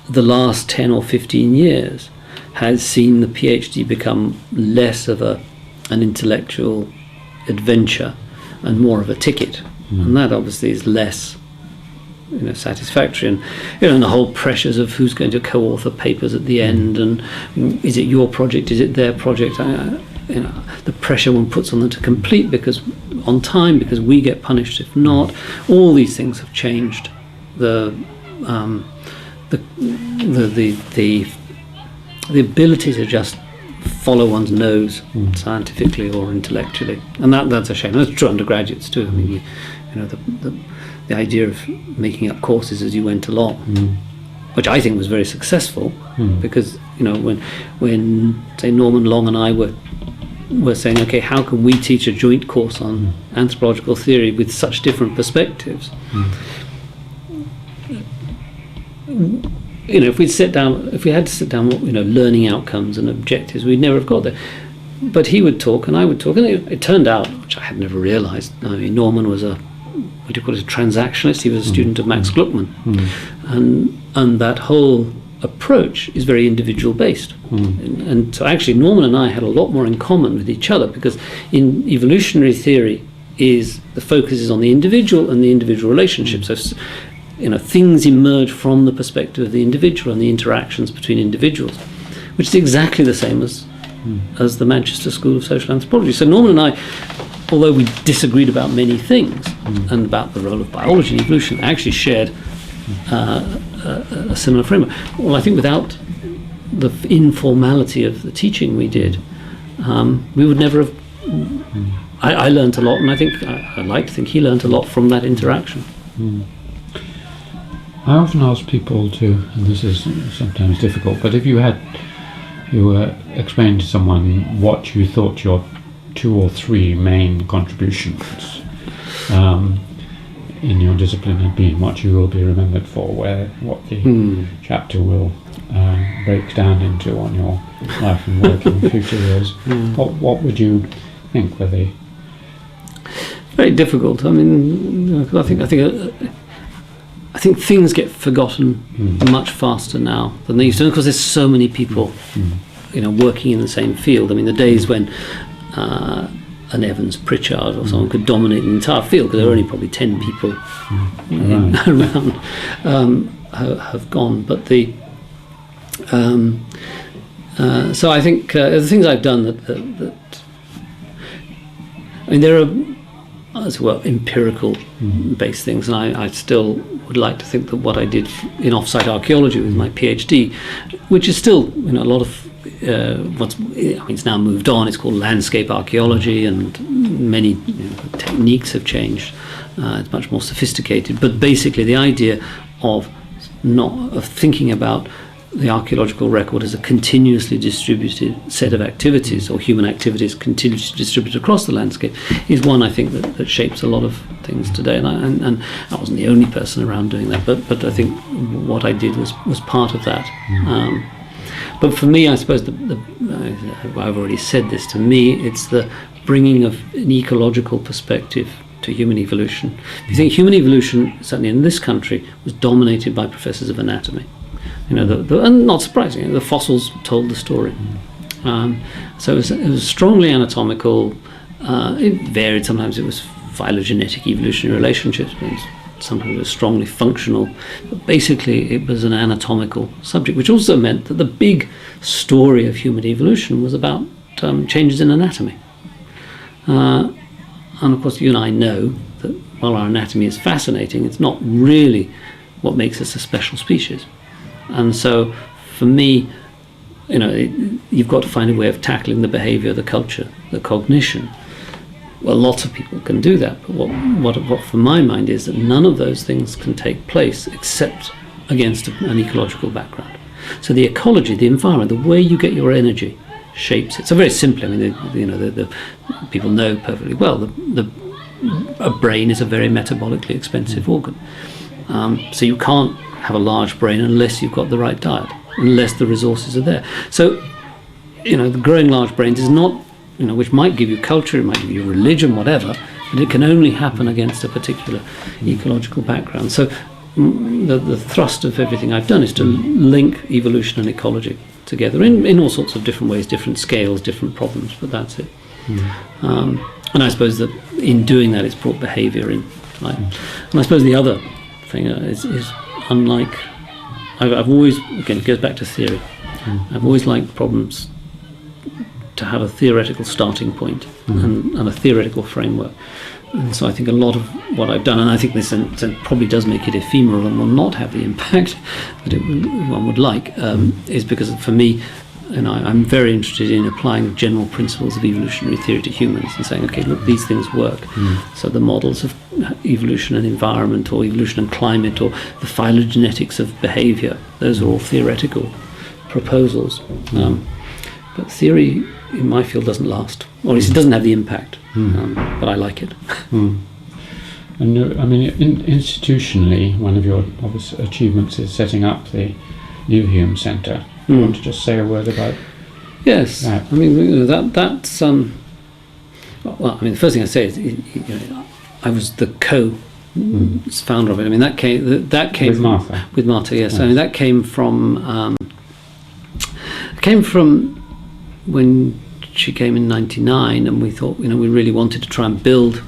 the last 10 or 15 years has seen the PhD become less of an intellectual adventure and more of a ticket. And that obviously is less, satisfactory. And and the whole pressures of who's going to co-author papers at the end, and is it your project, is it their project? The pressure one puts on them to complete because we get punished if not. All these things have changed. The ability to just follow one's nose scientifically or intellectually, and that's a shame. That's true undergraduates too. I mean, the idea of making up courses as you went along, which I think was very successful, because when say Norman Long and I were saying, okay, how can we teach a joint course on anthropological theory with such different perspectives? If we had to sit down, learning outcomes and objectives, we'd never have got there. But he would talk and I would talk, and it turned out, which I had never realised. I mean, Norman was a transactionalist. He was a student of Max Gluckman, and that whole approach is very individual based. And so actually, Norman and I had a lot more in common with each other, because in evolutionary theory, the focus is on the individual and the individual relationship. So things emerge from the perspective of the individual and the interactions between individuals, which is exactly the same as the Manchester School of Social Anthropology. So Norman and I, although we disagreed about many things and about the role of biology and evolution, actually shared a similar framework. Well, I think without the informality of the teaching we did, we would never have. I learned a lot, and I think I like to think he learned a lot from that interaction. I often ask people to, and this is sometimes difficult, but if you were explaining to someone what you thought your 2 or 3 main contributions in your discipline had been, what you will be remembered for, what the chapter will break down into on your life and work in future years, what would you think were they? Very difficult. I mean, I think things get forgotten much faster now than they used to, because there's so many people, working in the same field. I mean, the days when an Evans Pritchard or someone could dominate the entire field, because there were only probably 10 people around, have gone. But so I think the things I've done that I mean, there are as it were, empirical based things, and I still would like to think that what I did in off-site archaeology with my PhD, which is still, a lot of it's now moved on. It's called landscape archaeology, and many techniques have changed. It's much more sophisticated. But basically, the idea of thinking about the archaeological record as a continuously distributed set of activities, or human activities continuously distributed across the landscape, is one, I think, that shapes a lot of things today. And I wasn't the only person around doing that, but I think what I did was part of that. But for me, I suppose I've already said this. To me, it's the bringing of an ecological perspective to human evolution. If you think human evolution, certainly in this country, was dominated by professors of anatomy. And not surprisingly, the fossils told the story. So it was strongly anatomical. It varied. Sometimes it was phylogenetic evolutionary relationships. Sometimes it was strongly functional. But basically, it was an anatomical subject, which also meant that the big story of human evolution was about changes in anatomy. And of course, you and I know that while our anatomy is fascinating, it's not really what makes us a special species. And so, for me, you've got to find a way of tackling the behaviour, the culture, the cognition. Well, lots of people can do that, but what for my mind is that none of those things can take place except against an ecological background. So the ecology, the environment, the way you get your energy shapes it. So very simply, the people know perfectly well a brain is a very metabolically expensive organ. So you can't have a large brain unless you've got the right diet, unless the resources are there. So, the growing large brains is not, which might give you culture, it might give you religion, whatever, but it can only happen against a particular ecological background. So the thrust of everything I've done is to link evolution and ecology together in all sorts of different ways, different scales, different problems, but that's it. And I suppose that in doing that, it's brought behaviour in. Right? And I suppose the other thing is unlike, I've always, again, it goes back to theory. I've always liked problems to have a theoretical starting point and a theoretical framework. And so I think a lot of what I've done, and I think this probably does make it ephemeral and will not have the impact that one would like, is because for me, I'm very interested in applying general principles of evolutionary theory to humans and saying, okay, look, these things work. So the models of evolution and environment, or evolution and climate, or the phylogenetics of behaviour, those are all theoretical proposals. But theory in my field doesn't last, or at least it doesn't have the impact, but I like it. And institutionally, one of your obvious achievements is setting up the Leverhulme Centre. You want to just say a word about Yes, that? That's the first thing I say is, I was the co-founder of it. That came With Martha. With Martha, yes. Yes. That came from when she came in '99, and we thought, we really wanted to try and build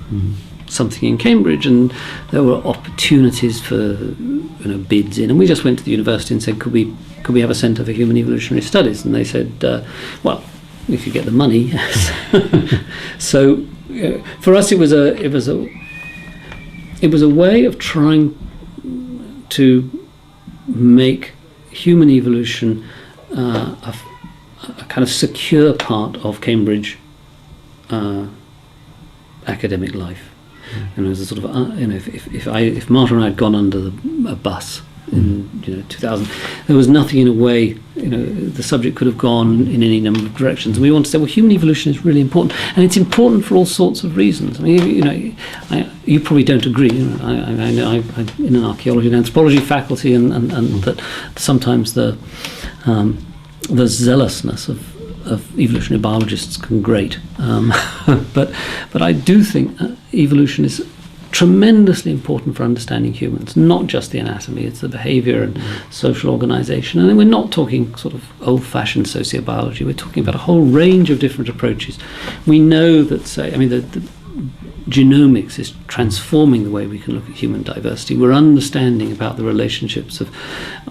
something in Cambridge, and there were opportunities for bids in, and we just went to the university and said, could we have a centre for human evolutionary studies? And they said, well, if you get the money, yes. So for us, it was a way of trying to make human evolution a kind of secure part of Cambridge academic life. And it was a sort of, if Martha and I had gone under a bus in 2000, there was nothing in a way, the subject could have gone in any number of directions. And we want to say, well, human evolution is really important, and it's important for all sorts of reasons. You probably don't agree. I'm in an archaeology and anthropology faculty, and that sometimes the zealousness of evolutionary biologists can grate, but I do think evolution is tremendously important for understanding humans, not just the anatomy, it's the behaviour and social organisation. And we're not talking sort of old-fashioned sociobiology, we're talking about a whole range of different approaches. We know that, the genomics is transforming the way we can look at human diversity. We're understanding about the relationships or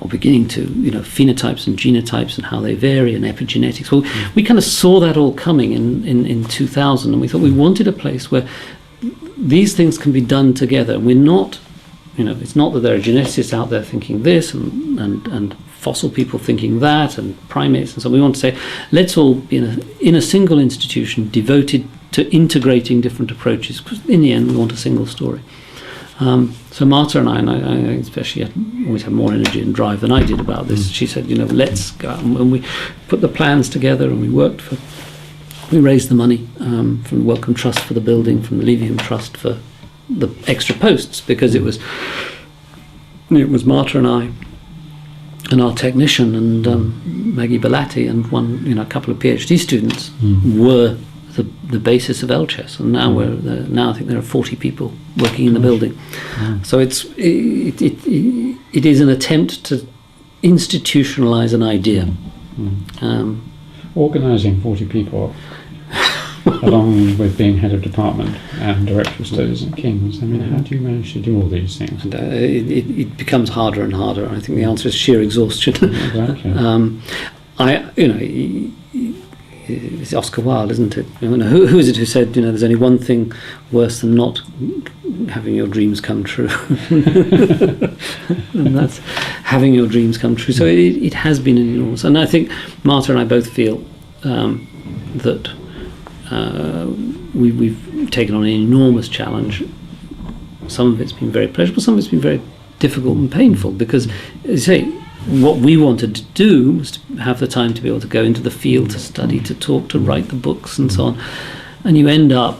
beginning to, phenotypes and genotypes and how they vary, and epigenetics. Well, we kind of saw that all coming in 2000, and we thought we wanted a place where these things can be done together. We're not, it's not that there are geneticists out there thinking this and fossil people thinking that and primates and so on. We want to say, let's all be in a single institution devoted to integrating different approaches, because in the end we want a single story. So Marta and I especially always have more energy and drive than I did about this. She said, let's go out, and we put the plans together, and we raised the money from the Leverhulme Trust for the building, from the Leverhulme Trust for the extra posts, because it was Marta and I and our technician and Maggie Belatti and a couple of PhD students were the basis of LCHES, and now now I think there are 40 people working in the building. So it is an attempt to institutionalize an idea. Organising 40 people, along with being head of department and director of studies at King's. I mean, how do you manage to do all these things? And, it becomes harder and harder. I think the answer is sheer exhaustion. Exactly. It's Oscar Wilde, isn't it? Who is it who said, there's only one thing worse than not having your dreams come true, and that's having your dreams come true. So it has been an enormous, and I think Marta and I both feel that we've taken on an enormous challenge. Some of it's been very pleasurable, some of it's been very difficult and painful, because, as you say, what we wanted to do was to have the time to be able to go into the field, to study, to talk, to write the books and so on, and you end up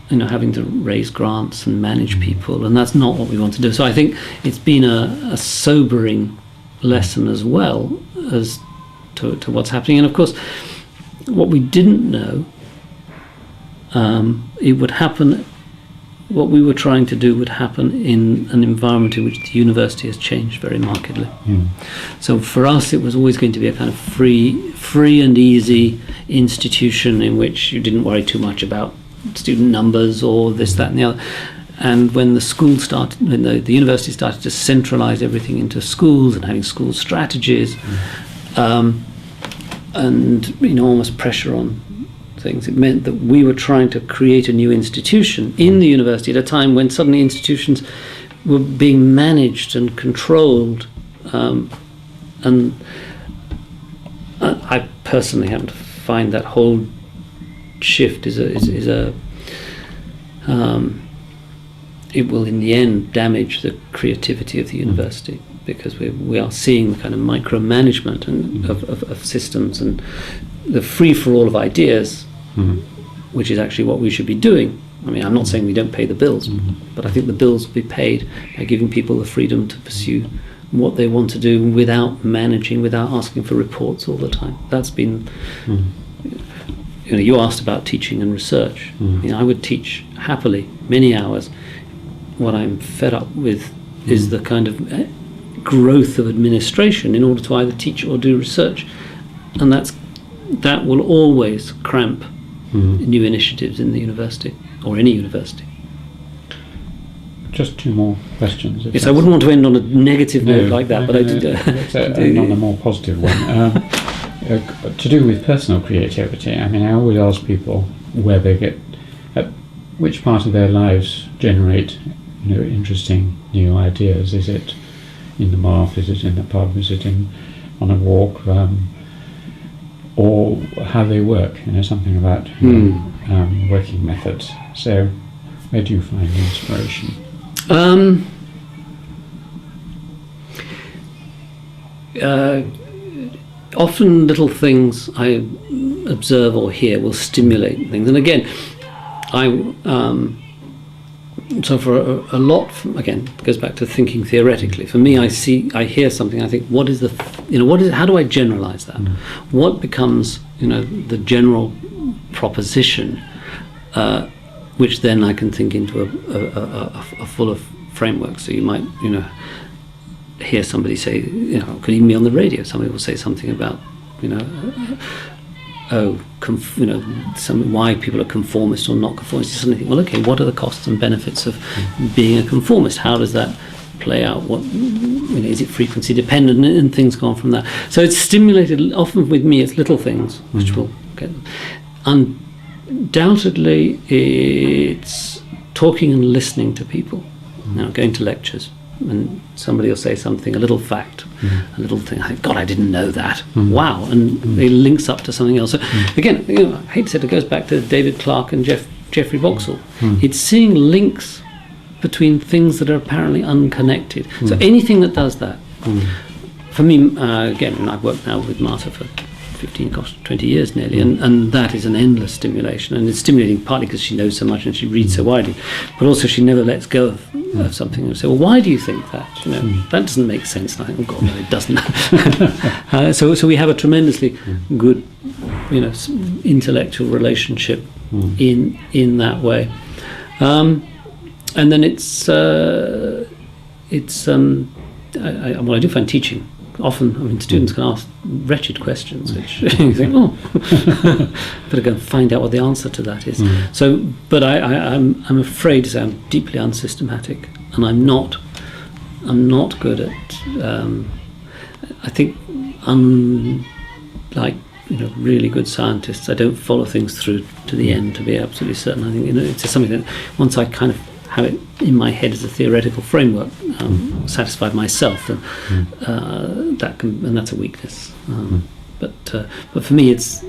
having to raise grants and manage people, and that's not what we want to do. So I think it's been a sobering lesson as well as to what's happening. And of course, what we didn't know, it would happen, what we were trying to do would happen in an environment in which the university has changed very markedly. So for us, it was always going to be a kind of free and easy institution in which you didn't worry too much about student numbers or this, that and the other. And when the university started to centralise everything into schools and having school strategies, and enormous pressure on things, it meant that we were trying to create a new institution in the university at a time when suddenly institutions were being managed and controlled, and I personally happen to find that whole shift it will in the end damage the creativity of the university, because we are seeing the kind of micromanagement of systems and the free-for-all of ideas, which is actually what we should be doing. I mean, I'm not saying we don't pay the bills, but I think the bills will be paid by giving people the freedom to pursue what they want to do without managing, without asking for reports all the time. That's been... you asked about teaching and research. I would teach happily many hours. What I'm fed up with is the kind of growth of administration in order to either teach or do research, and that will always cramp new initiatives in the university or any university. Just two more questions. Yes, I wouldn't want to end on a negative note like that, but I did. Let's end on a more positive one. To do with personal creativity, I mean, I always ask people where they get, at which part of their lives generate, interesting new ideas. Is it in the bath? Is it in the pub? Is it on a walk? Or how they work? Something about working methods. So, where do you find inspiration? Often little things I observe or hear will stimulate things, and again, so for a lot, again, it goes back to thinking theoretically. For me, I hear something, I think, what is how do I generalize that? What becomes, the general proposition, which then I can think into a fuller framework. So you might, hear somebody say, could even be on the radio, somebody will say something about, why people are conformist or not conformist. You suddenly think, well, okay, what are the costs and benefits of being a conformist? How does that play out? What, is it frequency dependent? And things go on from that. So it's stimulated. Often with me, it's little things which will get. Undoubtedly, it's talking and listening to people. Now, going to lectures, and somebody will say something, a little fact, a little thing. God, I didn't know that. Wow, and it links up to something else. So again, I hate to say it goes back to David Clarke and Geoffrey Vauxhall. It's seeing links between things that are apparently unconnected. So anything that does that, for me, again, and I've worked now with Martha for 20 years nearly, and that is an endless stimulation, and it's stimulating partly because she knows so much and she reads so widely, but also she never lets go of something and say, well, why do you think that? That doesn't make sense. And I think, oh God, no, it doesn't. So we have a tremendously good, intellectual relationship in that way, and then I do find teaching. Often, students can ask wretched questions, which you think, better go and find out what the answer to that is. So, but I'm afraid to say I'm deeply unsystematic, and I'm not good at. I think, unlike really good scientists, I don't follow things through to the end to be absolutely certain. I think it's just something that once I kind of have it in my head as a theoretical framework, satisfied myself, and that's a weakness. But for me, it's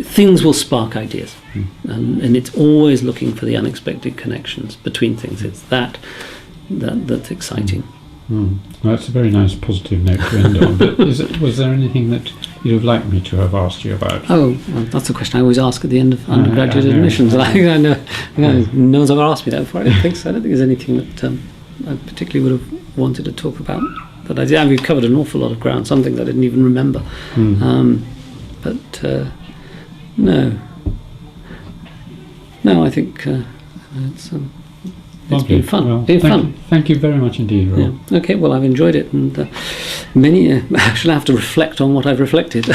things will spark ideas, and it's always looking for the unexpected connections between things. It's that's exciting. Well, that's a very nice positive note to end on. But was there anything that you'd have liked me to have asked you about? Oh, well, that's a question I always ask at the end of undergraduate admissions. I know no one's ever asked me that before. I don't think so. I don't think there's anything that I particularly would have wanted to talk about. But I did. And we've covered an awful lot of ground, something that I didn't even remember. No, I think it's been fun. Well, thank you very much indeed, Rob. Yeah. Okay, well, I've enjoyed it, and I shall have to reflect on what I've reflected.